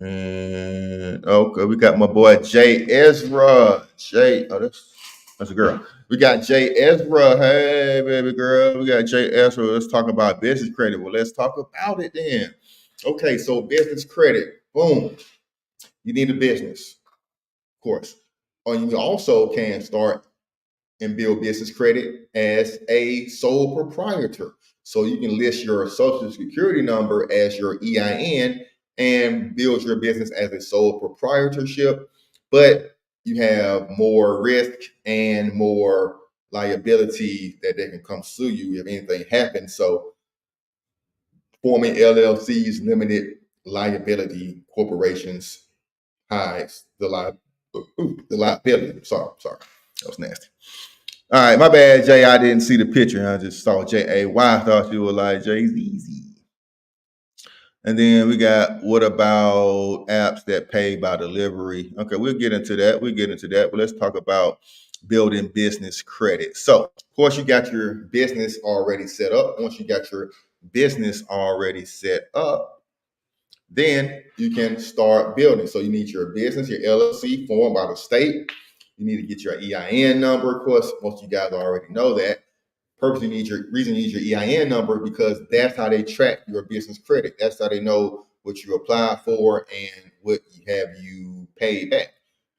And okay, we got my boy Jay Ezra. That's a girl. We got Jay Ezra. Hey, baby girl. We got Jay Ezra. Let's talk about business credit. Well, let's talk about it then. Okay, so business credit. Boom. You need a business, of course. Or you also can start and build business credit as a sole proprietor. So you can list your social security number as your EIN and build your business as a sole proprietorship, but you have more risk and more liability that they can come sue you if anything happens. So forming LLCs, limited liability corporations, hides the liability. Sorry, that was nasty. All right, my bad, Jay. I didn't see the picture. I just saw J-A-Y. I thought you were like Jay-Z. And then we got, what about apps that pay by delivery? Okay, we'll get into that. But let's talk about building business credit. So, of course, you got your business already set up. Once you got your business already set up, then you can start building. So you need your business, your LLC formed by the state. You need to get your EIN number. Of course, most of you guys already know that. Reason you need your EIN number because that's how they track your business credit. That's how they know what you applied for and what you paid back.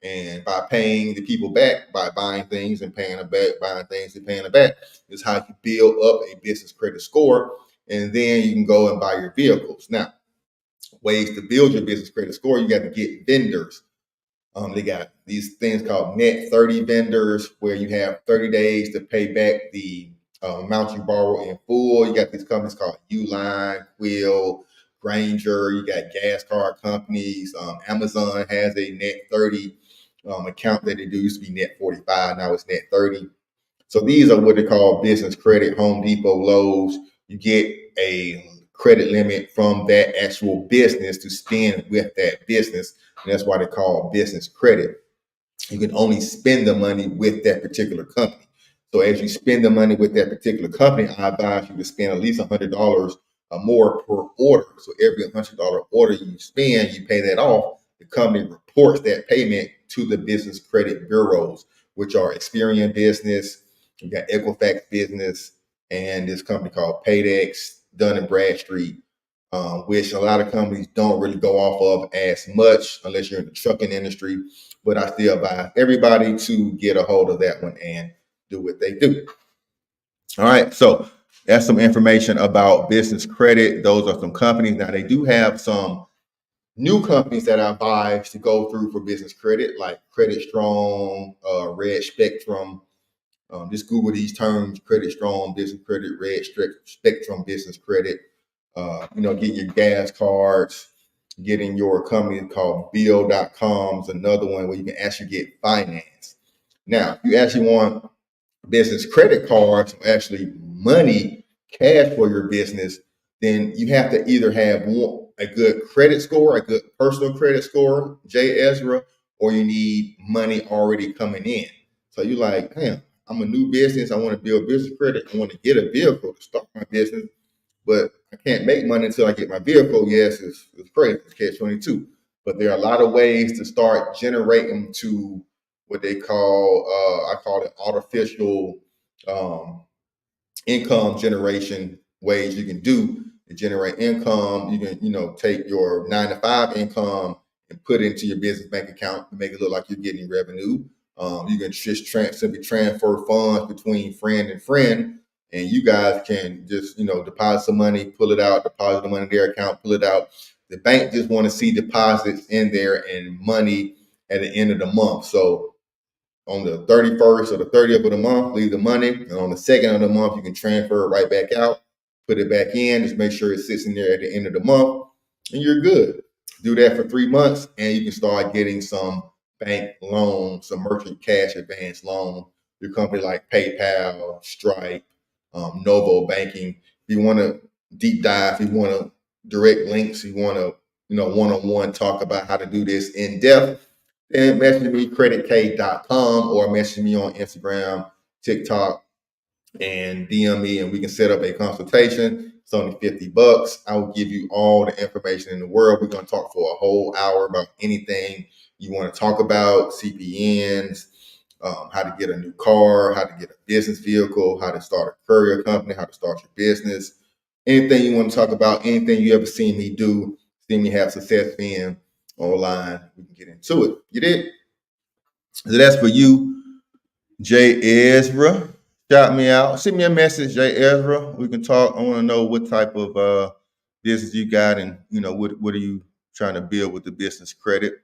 And by paying the people back, by buying things and paying them back, buying things and paying them back, is how you build up a business credit score. And then you can go and buy your vehicles. Now, ways to build your business credit score, you got to get vendors. They got these things called net 30 vendors where you have 30 days to pay back the amount you borrow in full. You got these companies called Uline, Quill, Granger. You got gas card companies. Amazon has a net 30 account that they do. Used to be net 45. Now it's net 30. So these are what they call business credit. Home Depot, Lowe's. You get a credit limit from that actual business to spend with that business. And that's why they call business credit. You can only spend the money with that particular company. So as you spend the money with that particular company, I advise you to spend at least $100 or more per order. So every $100 order you spend, you pay that off. The company reports that payment to the business credit bureaus, which are Experian Business, you got Equifax Business, and this company called Paydex, Dun and Bradstreet, which a lot of companies don't really go off of as much unless you're in the trucking industry. But I still advise everybody to get a hold of that one and do what they do. All right, so that's some information about business credit. Those are some companies. Now, they do have some new companies that I advise to go through for business credit, like Credit Strong, Red Spectrum. Just Google these terms: Credit Strong, Business Credit, Red Spectrum, Business Credit. Getting your gas cards, getting your company called Bill.com is another one where you can actually get finance. Now, if you actually want business credit cards, actually money, cash for your business, then you have to either have a good credit score, a good personal credit score, Jay Ezra, or you need money already coming in. So you're like, damn, I'm a new business. I want to build business credit. I want to get a vehicle to start my business, but I can't make money until I get my vehicle. Yes, it's crazy. It's catch-22. But there are a lot of ways to start generating to what they call, I call it artificial income generation ways you can do to generate income. You can, take your 9-to-5 income and put it into your business bank account to make it look like you're getting revenue. You can just simply transfer funds between friend and friend, and you guys can just, deposit some money, pull it out, deposit the money in their account, pull it out. The bank just want to see deposits in there and money at the end of the month. So on the 31st or the 30th of the month, leave the money. And on the 2nd of the month, you can transfer it right back out, put it back in, just make sure it sits in there at the end of the month, and you're good. Do that for 3 months, and you can start getting some bank loans, some merchant cash advance loan. Your company like PayPal, Stripe, Novo Banking. If you want to deep dive, if you want to direct links, you want to, one-on-one talk about how to do this in depth, then message me, creditk.com, or message me on Instagram, TikTok, and DM me, and we can set up a consultation. It's only $50. I will give you all the information in the world. We're going to talk for a whole hour about anything you want to talk about, CPNs, how to get a new car, how to get a business vehicle, how to start a courier company, how to start your business, anything you want to talk about, anything you ever seen me do, seen me have success in online, we can get into it. You did? So that's for you, Jay Ezra. Shout me out. Send me a message, Jay Ezra. We can talk. I want to know what type of business you got, and what are you trying to build with the business credit.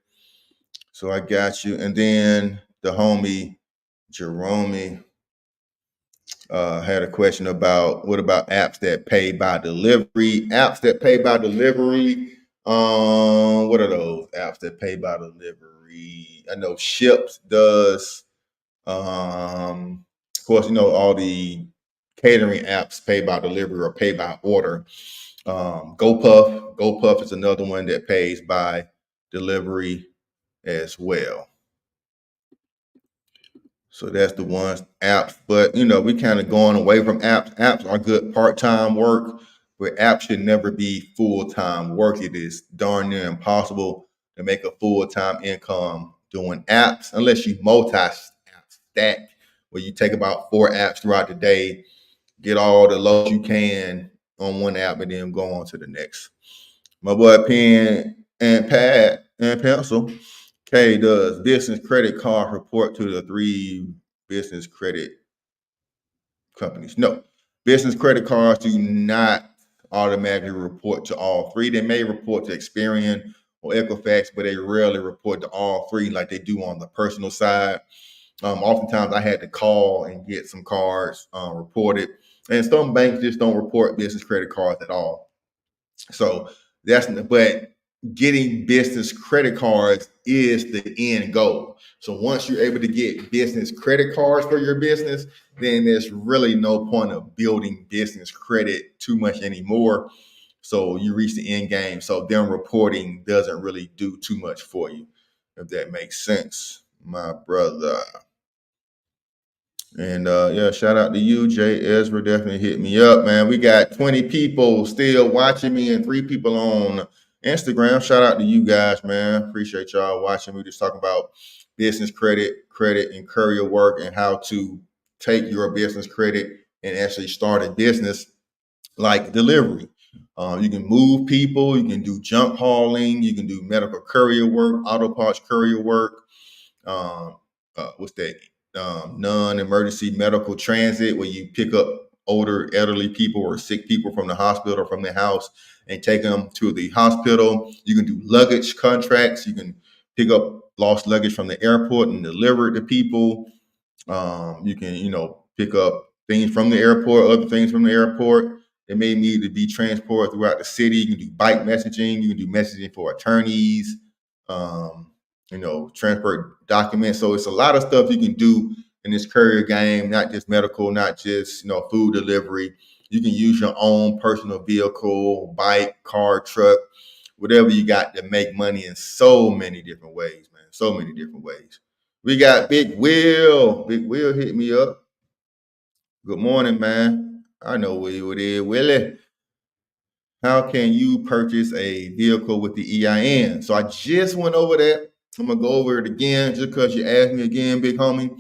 So I got you. And then the homie Jerome had a question about what about apps that pay by delivery? Apps that pay by delivery. What are those apps that pay by delivery? I know Ships does. Of course, all the catering apps pay by delivery or pay by order. GoPuff is another one that pays by delivery as well. So that's the ones apps, but we kind of going away from apps. Apps are good part-time work, but apps should never be full-time work. It is darn near impossible to make a full-time income doing apps unless you multi-stack, where you take about 4 apps throughout the day, get all the loads you can on one app, and then go on to the next. My boy Pen and Pad and Pencil. K does business credit card report to the 3 business credit companies? No, business credit cards do not automatically report to all 3. They may report to Experian or Equifax, but they rarely report to all 3 like they do on the personal side. Oftentimes I had to call and get some cards reported, and some banks just don't report business credit cards at all. So but getting business credit cards is the end goal. So once you're able to get business credit cards for your business, then there's really no point of building business credit too much anymore. So you reach the end game. So them reporting doesn't really do too much for you, if that makes sense, my brother. And shout out to you, Jay Ezra. Definitely hit me up, man. We got 20 people still watching me and 3 people on Instagram. Shout out to you guys, man. Appreciate y'all watching. We just talking about business credit, and courier work, and how to take your business credit and actually start a business like delivery. You can move people, you can do junk hauling, you can do medical courier work, auto parts courier work. What's that? Non-emergency medical transit, where you pick up older elderly people or sick people from the hospital or from their house and take them to the hospital. You can do luggage contracts. You can pick up lost luggage from the airport and deliver it to people. You can, pick up things from the airport, other things from the airport. It may need to be transported throughout the city. You can do bike messaging. You can do messaging for attorneys. Transport documents. So it's a lot of stuff you can do in this courier game, not just medical, not just food delivery. You can use your own personal vehicle, bike, car, truck, whatever you got to make money in so many different ways, man. So many different ways. We got Big Will. Big Will hit me up. Good morning, man. I know where you is, Willie. How can you purchase a vehicle with the EIN? So I just went over that. I'm gonna go over it again just because you asked me again, big homie.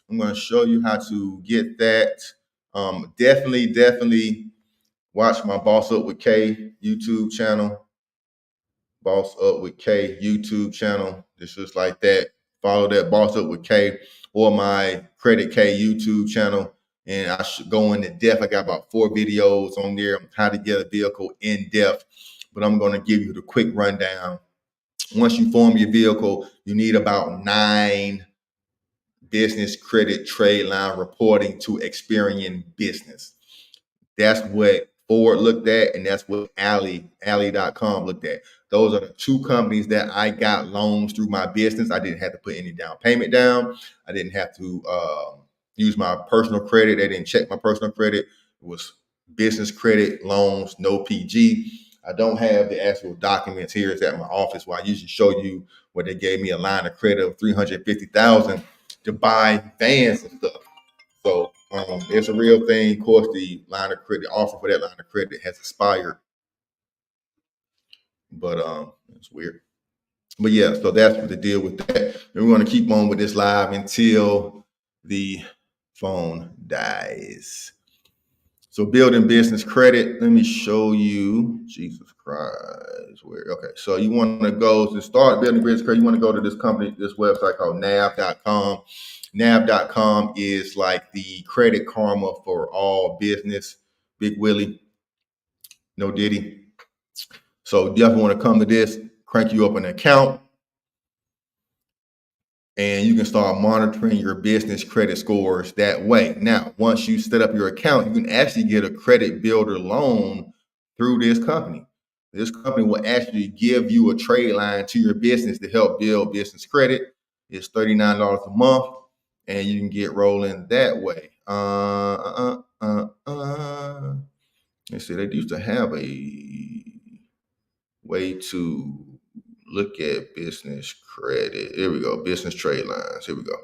I'm gonna show you how to get that. Definitely watch my Boss Up with K YouTube channel. Boss Up with K YouTube channel. It's just like that. Follow that Boss Up with K or my Credit K YouTube channel. And I should go into depth. I got about 4 videos on there on how to get a vehicle in depth. But I'm going to give you the quick rundown. Once you form your vehicle, you need about 9 business credit trade line reporting to Experian Business. That's what Ford looked at, and that's what Ally.com looked at. Those are the 2 companies that I got loans through my business. I didn't have to put any down payment down. I didn't have to use my personal credit. They didn't check my personal credit. It was business credit loans, no PG. I don't have the actual documents here. It's at my office where I usually show you where they gave me a line of credit of $350,000 to buy vans and stuff. So it's a real thing. Of course, the line of credit offer for that line of credit has expired, but it's weird. But yeah, so that's what the deal with that. And we're going to keep on with this live until the phone dies. So building business credit. Let me show you. Jesus Christ, weird. Okay, so you want to go to start building business credit. You want to go to this company, this website called nav.com. Nav.com is like the Credit Karma for all business. Big Willie, no Diddy. So definitely want to come to this, crank you up an account, and you can start monitoring your business credit scores that way. Now, once you set up your account, you can actually get a credit builder loan through this company. This company will actually give you a trade line to your business to help build business credit. It's $39 a month, and you can get rolling that way. Let's see, they used to have a way to look at business credit. Here we go, business trade lines. Here we go.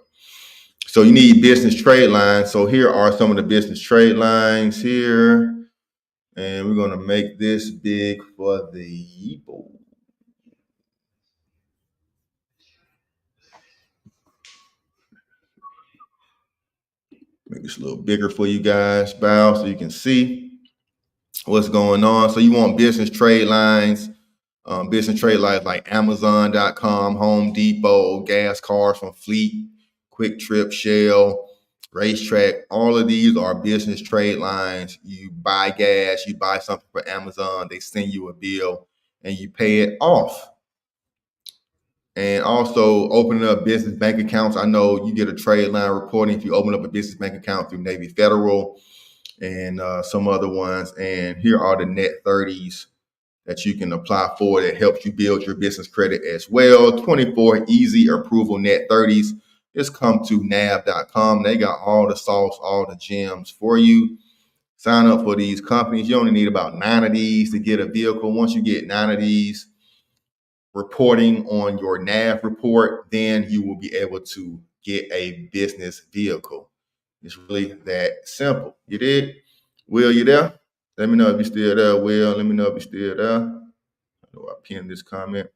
So you need business trade lines. So here are some of the business trade lines here. And we're going to make this big for the ebook. Make this a little bigger for you guys, Bow, so you can see what's going on. So you want business trade lines. Business trade lines like Amazon.com, Home Depot, gas cars from Fleet, Quick Trip, Shell, Racetrack. All of these are business trade lines. You buy gas, you buy something for Amazon, they send you a bill and you pay it off. And also opening up business bank accounts. I know you get a trade line reporting if you open up a business bank account through Navy Federal and some other ones. And here are the net 30s that you can apply for that helps you build your business credit as well. 24 easy approval net 30s. Just come to nav.com. They got all the sauce, all the gems for you. Sign up for these companies. You only need about 9 of these to get a vehicle. Once you get 9 of these reporting on your nav report, then you will be able to get a business vehicle. It's really that simple. You did? Will, you there? Let me know if you're still there, Will. Let me know if you're still there. I know I pinned this comment.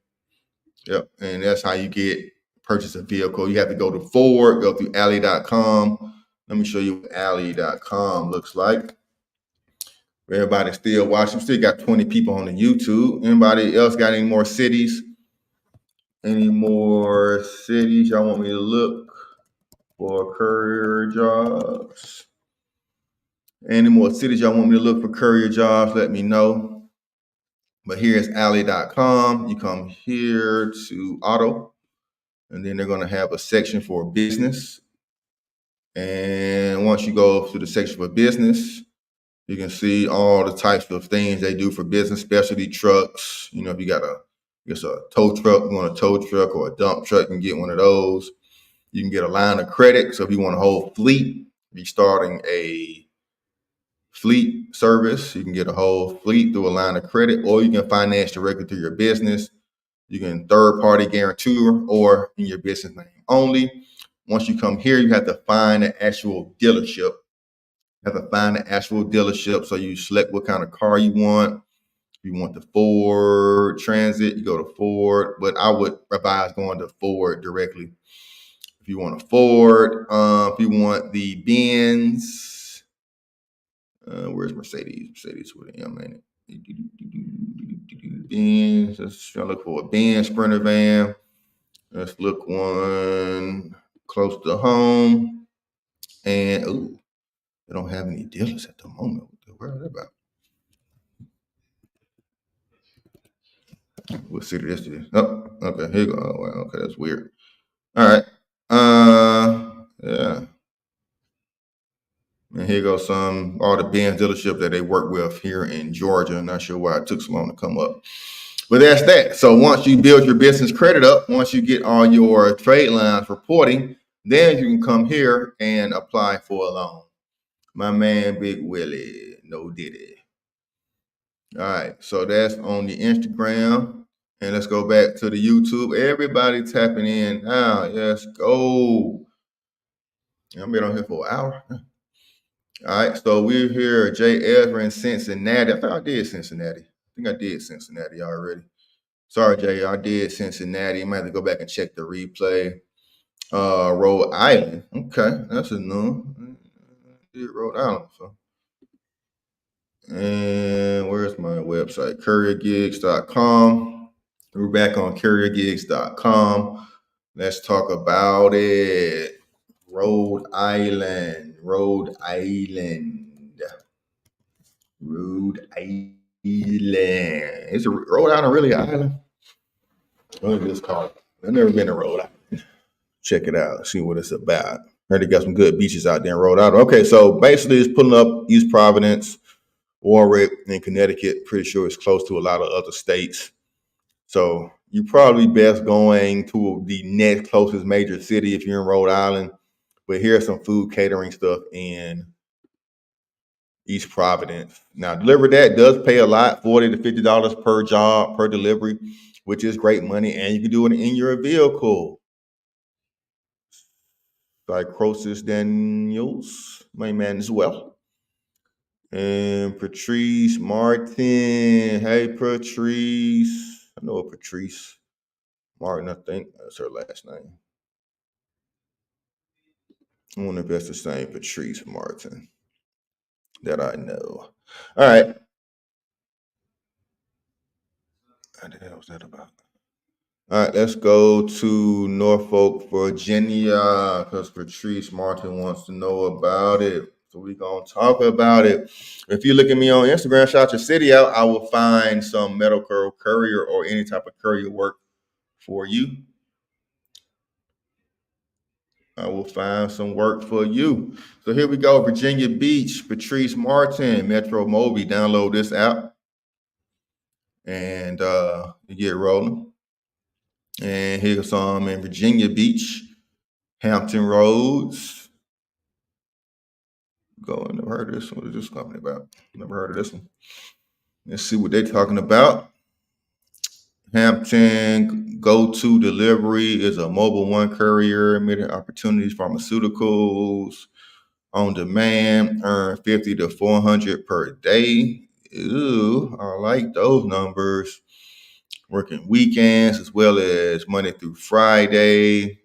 Yep. And that's how you purchase a vehicle. You have to go to Ford, go through Ally.com. Let me show you what Ally.com looks like. Everybody's still watching. Still got 20 people on the YouTube. Anybody else got any more cities? Any more cities y'all want me to look for courier jobs? Any more cities y'all want me to look for courier jobs? Let me know. But here's Ally.com. You come here to auto, and then they're going to have a section for business. And once you go to the section for business, you can see all the types of things they do for business, specialty trucks. You know, if you got a tow truck, you want a tow truck or a dump truck, you can get one of those. You can get a line of credit. So if you want a whole fleet, be starting a fleet service, you can get a whole fleet through a line of credit, or you can finance directly through your business. You can third-party guarantor or in your business name only. Once you come here, you have to find an actual dealership. So you select what kind of car you want. If you want the Ford Transit, you go to Ford, but I would advise going to Ford directly. If you want a Ford, if you want the Benz, where's Mercedes? Mercedes with an M in it. Benz, let's try to look for a Benz Sprinter van. Let's look one close to home. And they don't have any dealers at the moment. What the world is that about? What city this is? Oh, okay, here you go. Oh, wow, okay, that's weird. All right. Yeah. And here goes all the Benz dealership that they work with here in Georgia. I'm not sure why it took so long to come up. But that's that. So once you build your business credit up, once you get all your trade lines reporting, then you can come here and apply for a loan. My man, Big Willie, no diddy. All right, so that's on the Instagram. And let's go back to the YouTube. Everybody tapping in now. Let's go. I've been on here for an hour. All right, so we're here, Jay Ezra in Cincinnati. I thought I did Cincinnati. I think I did Cincinnati already. Sorry, Jay, I did Cincinnati. You might have to go back and check the replay. Rhode Island. Okay, that's a new. Did Rhode Island. So. And where's my website? CourierGigs.com. We're back on CourierGigs.com. Let's talk about it. Rhode Island. Rhode Island. Is Rhode Island really an island? What is this called? I've never been to Rhode Island. Check it out. See what it's about. Heard they got some good beaches out there in Rhode Island. Okay, so basically it's pulling up East Providence, Warwick, and Connecticut. Pretty sure it's close to a lot of other states. So you're probably best going to the next closest major city if you're in Rhode Island. But here's some food catering stuff in East Providence. Now, Deliver That does pay a lot, $40 to $50 per job, per delivery, which is great money. And you can do it in your vehicle. Psychosis Daniels, my man as well. And Patrice Martin. Hey, Patrice. I know a Patrice Martin, I think. That's her last name. I wonder if that's the same Patrice Martin that I know. All right. What the hell was that about? All right, let's go to Norfolk, Virginia, because Patrice Martin wants to know about it. So we're going to talk about it. If you look at me on Instagram, shout your city out, I will find some medical courier or any type of courier work for you. I will find some work for you. So here we go, Virginia Beach, Patrice Martin, Metro Moby. Download this app and you get rolling. And here's some in Virginia Beach, Hampton Roads. Never heard of this one. What is this company about? Never heard of this one. Let's see what they're talking about. Hampton Go-To Delivery is a mobile one courier, immediate opportunities, pharmaceuticals, on demand, earn 50 to 400 per day. Ooh, I like those numbers. Working weekends as well as Monday through Friday.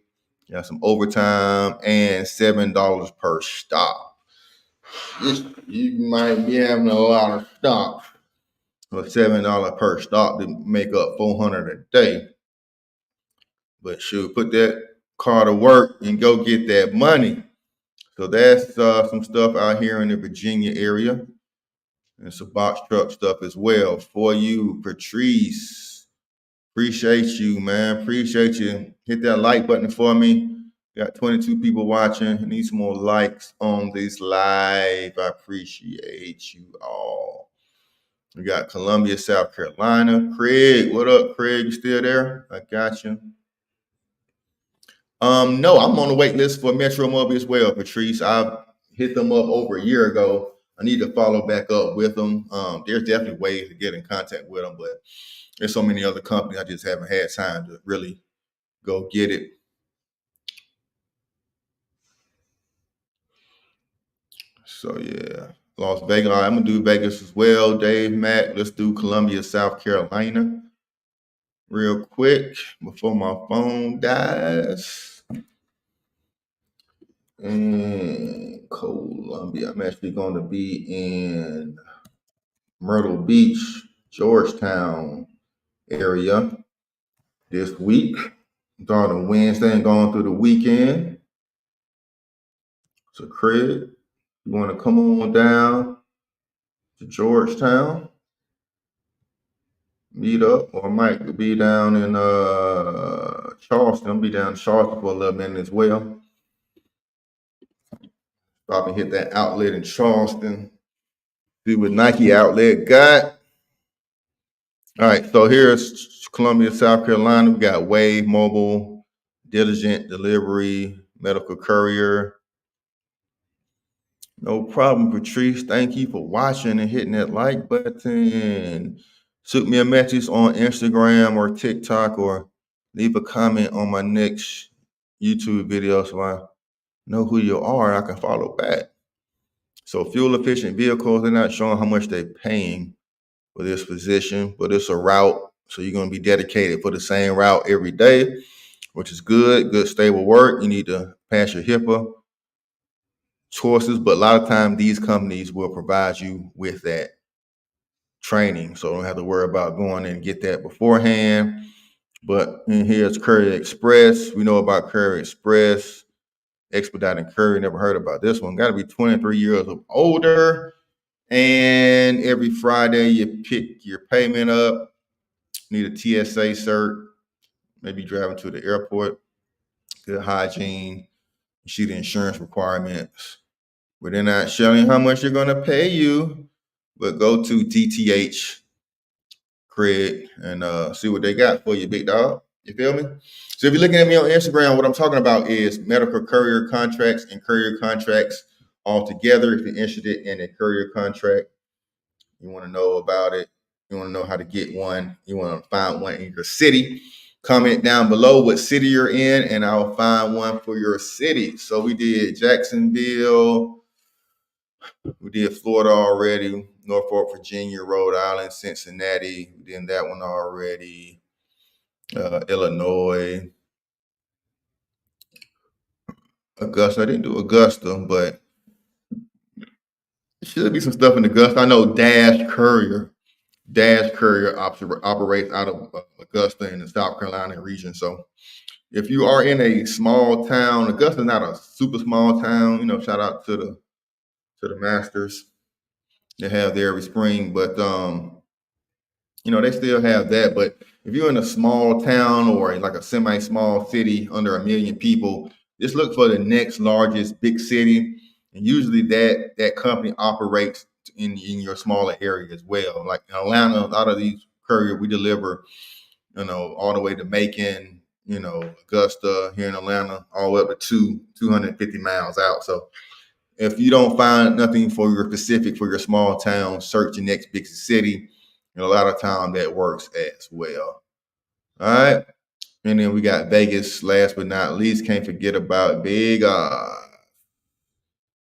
Got some overtime and $7 per stop. You might be having a lot of stops. For $7 per stop to make up 400 a day. But shoot, put that car to work and go get that money. So that's some stuff out here in the Virginia area. And some box truck stuff as well for you, Patrice. Appreciate you, man. Appreciate you. Hit that like button for me. Got 22 people watching. I need some more likes on this live. I appreciate you all. We got Columbia, South Carolina. Craig, what up, Craig? You still there? I got you. No, I'm on the wait list for Metro Mobility as well, Patrice. I've hit them up over a year ago. I need to follow back up with them. There's definitely ways to get in contact with them, but there's so many other companies I just haven't had time to really go get it. So yeah, Las Vegas. All right, I'm gonna do Vegas as well. Dave, Matt, let's do Columbia, South Carolina, real quick before my phone dies. And Columbia. I'm actually going to be in Myrtle Beach, Georgetown area this week. Starting Wednesday and going through the weekend. So, Craig, you want to come on down to Georgetown, meet up, or I might be down in Charleston. I'll be down in Charleston for a little minute as well. Stop and hit that outlet in Charleston. See what Nike outlet got. All right, so here's Columbia, South Carolina. We got Wave Mobile, Diligent Delivery, Medical Courier. No problem, Patrice. Thank you for watching and hitting that like button. Shoot me a message on Instagram or TikTok, or leave a comment on my next YouTube video so I know who you are and I can follow back. So fuel efficient vehicles, they're not showing how much they're paying for this position, but it's a route. So you're going to be dedicated for the same route every day, which is good stable work. You need to pass your HIPAA choices, but a lot of times these companies will provide you with that training. So don't have to worry about going and get that beforehand. But in here's Courier Express. We know about Courier Express. Expediting Courier, never heard about this one. Got to be 23 years or older. And every Friday you pick your payment up. Need a TSA cert. Maybe driving to the airport. Good hygiene. You see the insurance requirements. But they're not showing how much they're going to pay you. But go to DTH, Craig, and see what they got for you, big dog. You feel me? So if you're looking at me on Instagram, what I'm talking about is medical courier contracts and courier contracts all together. If you're interested in a courier contract, you want to know about it, you want to know how to get one, you want to find one in your city, comment down below what city you're in, and I'll find one for your city. So we did Jacksonville, we did Florida already, Norfolk, Virginia, Rhode Island, Cincinnati. We did that one already. Illinois, Augusta. I didn't do Augusta, but there should be some stuff in Augusta. I know Dash Courier operates out of Augusta in the South Carolina region. So if you are in a small town, Augusta's not a super small town. You know, shout out to the Masters. They have there every spring, but you know, they still have that. But if you're in a small town or like a semi-small city under 1 million people, just look for the next largest big city. And usually that company operates in your smaller area as well. Like in Atlanta, a lot of these courier, we deliver, you know, all the way to Macon, you know, Augusta here in Atlanta, all the way up to 250 miles out. So if you don't find nothing for your specific for your small town, search the next big city. And a lot of time that works as well. All right. And then we got Vegas, last but not least. Can't forget about Big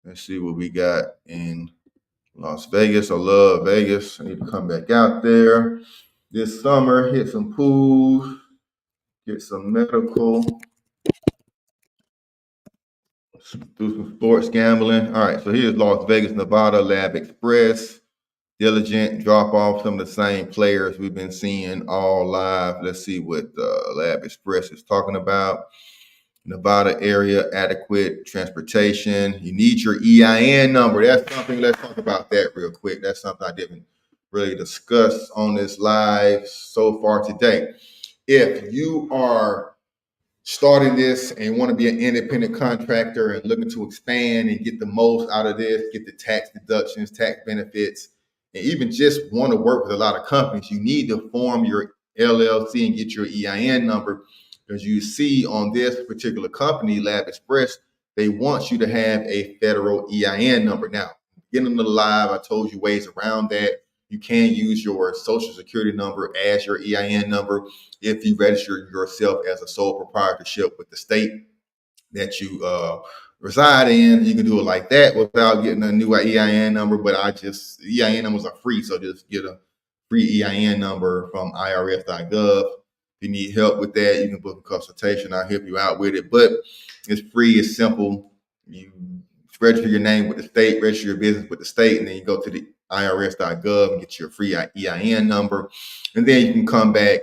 Let's see what we got in Las Vegas. I love Vegas. I need to come back out there this summer, hit some pools, get some medical, do some sports gambling. All right, so here's Las Vegas, Nevada, Lab Express. Diligent, drop off some of the same players we've been seeing all live. Let's see what Lab Express is talking about. Nevada area, adequate transportation. You need your EIN number. That's something, let's talk about that real quick. That's something I didn't really discuss on this live so far today. If you are starting this and want to be an independent contractor and looking to expand and get the most out of this, get the tax deductions, tax benefits, and even just want to work with a lot of companies, you need to form your LLC and get your EIN number, because you see on this particular company, Lab Express, they want you to have a federal EIN number. Now, getting the live, I told you ways around that. You can use your social security number as your EIN number if you register yourself as a sole proprietorship with the state that you reside in. You can do it like that without getting a new EIN number. But EIN numbers are free, so just get a free EIN number from irs.gov. If you need help with that, you can book a consultation. I'll help you out with it. But it's free, it's simple. You register your name with the state, register your business with the state, and then you go to the irs.gov and get your free EIN number. And then you can come back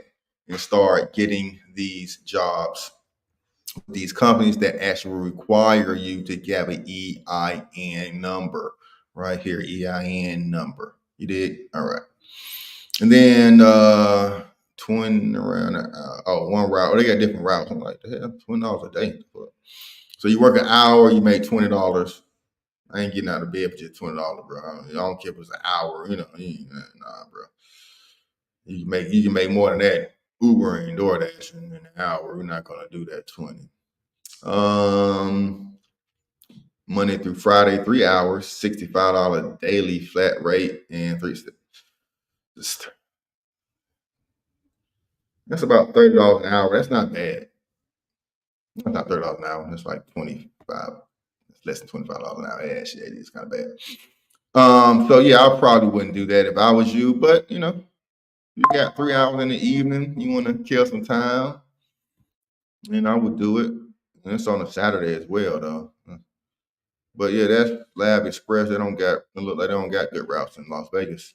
and start getting these jobs, these companies that actually require you to have an EIN number right here, EIN number. You did? All right. And then one route. Oh, they got different routes. I'm like, the hell, $20 a day. So you work an hour, you make $20. I ain't getting out of bed for just $20, bro. I don't care if it's an hour, nah, bro. You can make more than that Uber and DoorDash in an hour. We're not gonna do that 20. Monday through Friday, 3 hours, $65 daily flat rate, and that's about $30 an hour. That's not bad. That's not $30 an hour. That's like 25. It's less than $25 an hour. Yeah, shit, it's kind of bad. So yeah, I probably wouldn't do that if I was you, but you got 3 hours in the evening, you want to kill some time, and I would do it. And it's on a Saturday as well, though. But yeah, that's Lab Express. They look like they don't got good routes in Las Vegas.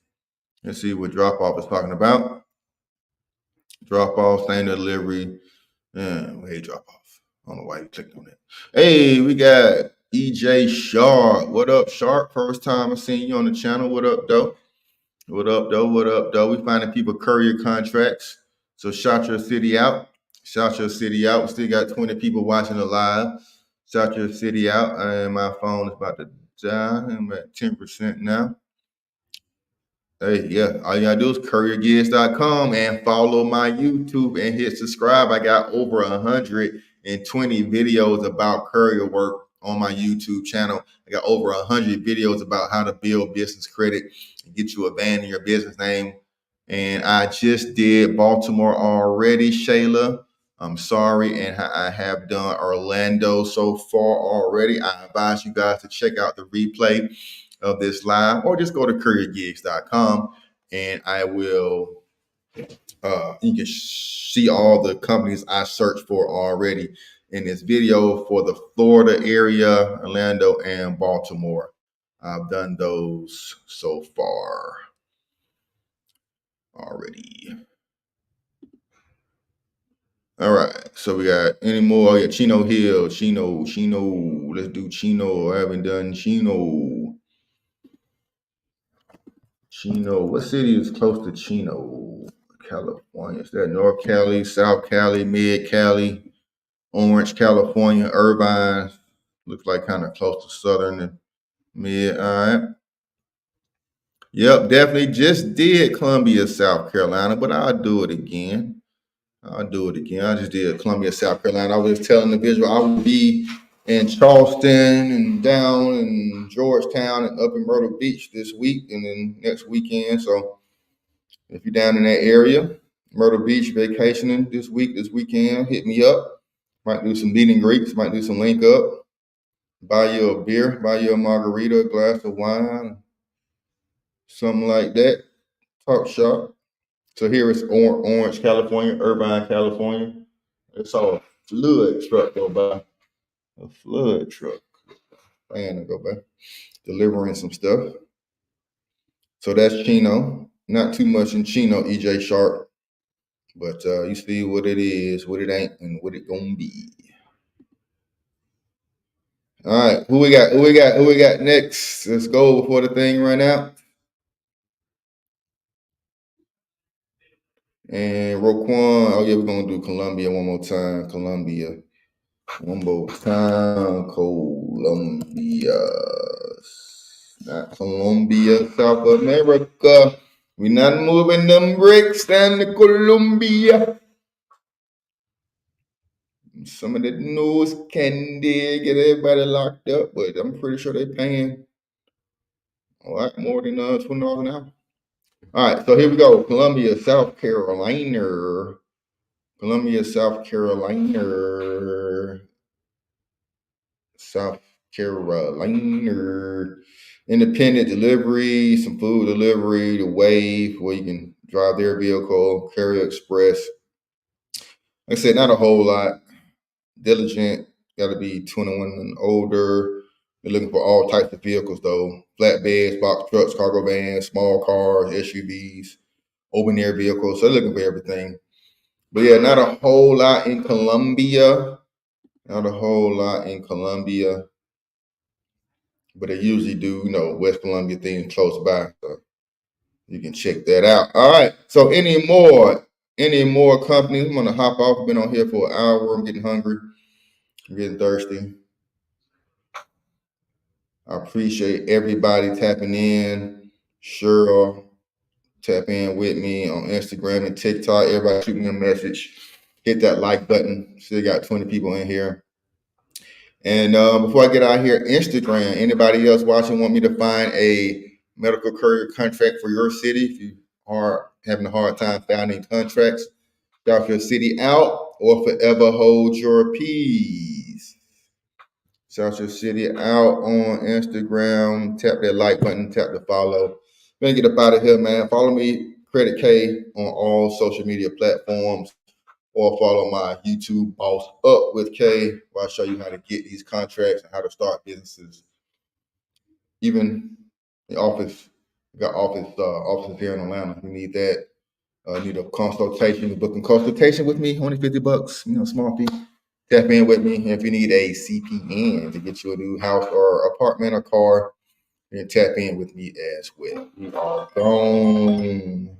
Let's see what drop off is talking about. Drop off, same delivery. Hey, drop off. I don't know why you clicked on that. Hey, we got EJ Sharp. What up, Sharp? First time I seen you on the channel. What up, though? What up, though? What up, though? We finding people courier contracts. So shout your city out. Shout your city out. We still got 20 people watching the live. Shout your city out. And my phone is about to die. I'm at 10% now. Hey, yeah. All you gotta do is couriergigs.com and follow my YouTube and hit subscribe. I got over 120 videos about courier work on my YouTube channel. I got over 100 videos about how to build business credit and get you a van in your business name. And I just did Baltimore already, Shayla. I'm sorry. And I have done Orlando so far already. I advise you guys to check out the replay of this live, or just go to couriergigs.com and I will you can see all the companies I searched for already in this video for the Florida area, Orlando and Baltimore. I've done those so far already. All right, so we got any more? Oh, yeah, Chino Hill, Chino. Let's do Chino. I haven't done Chino. What city is close to Chino? California. Is that North Cali, South Cali, Mid Cali, Orange, California, Irvine? Looks like kind of close to Southern and Mid. All right. Yep, definitely just did Columbia, South Carolina, but I'll do it again. I just did Columbia, South Carolina. I was telling the visual I would be in Charleston and down in Georgetown and up in Myrtle Beach this week and then next weekend. So if you're down in that area, Myrtle Beach vacationing this weekend, hit me up. Might do some meet and greets, might do some link up, buy you a beer, buy you a margarita, a glass of wine, something like that. Talk shop. So here is Orange, California, Irvine, California. I saw a flood truck go by. A flood truck. Man, to go by. Delivering some stuff. So that's Chino. Not too much in Chino, EJ Sharp. But you see what it is, what it ain't, and what it gonna be. All right, who we got next? Let's go before the thing run out. And Roquan, oh yeah, we're gonna do Columbia one more time. Columbia. One more time, Columbia. Not Colombia, South America. We not moving them bricks down to Colombia. Some of the news candy get everybody locked up, but I'm pretty sure they're paying a lot more than $20 an hour. All right, so here we go. Columbia, South Carolina. Columbia, South Carolina. South Carolina. Independent delivery, some food delivery, the Wave, where you can drive their vehicle, Courier Express. Like I said, not a whole lot. Diligent, got to be 21 and older. They're looking for all types of vehicles, though. Flatbeds, box trucks, cargo vans, small cars, SUVs, open air vehicles. So they're looking for everything. But yeah, not a whole lot in Colombia. Not a whole lot in Colombia. But they usually do, West Columbia things close by. So you can check that out. All right. So any more companies? I'm gonna hop off. I've been on here for an hour. I'm getting hungry. I'm getting thirsty. I appreciate everybody tapping in. Cheryl, tap in with me on Instagram and TikTok. Everybody shoot me a message. Hit that like button. Still got 20 people in here. And before I get out here, Instagram. Anybody else watching want me to find a medical courier contract for your city? If you are having a hard time finding contracts, shout your city out or forever hold your peace. Shout your city out on Instagram. Tap that like button. Tap the follow. Gonna get up out of here, man. Follow me, Credit K, on all social media platforms, or follow my YouTube Boss Up with K, where I show you how to get these contracts and how to start businesses. Even the office, we got offices here in Atlanta. You need that. Need a consultation, booking consultation with me, only $50, small fee. Tap in with me. If you need a CPN to get you a new house or apartment or car, then tap in with me as well. We are gone.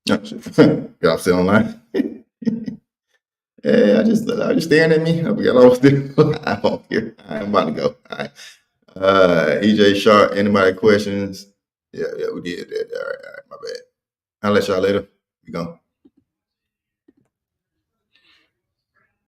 Y'all still online? Yeah, I just staring at me. We got all still. I'm on here. I'm about to go. All right. EJ Sharp, anybody questions? Yeah, we did that. All right, my bad. I'll let y'all later. We gone.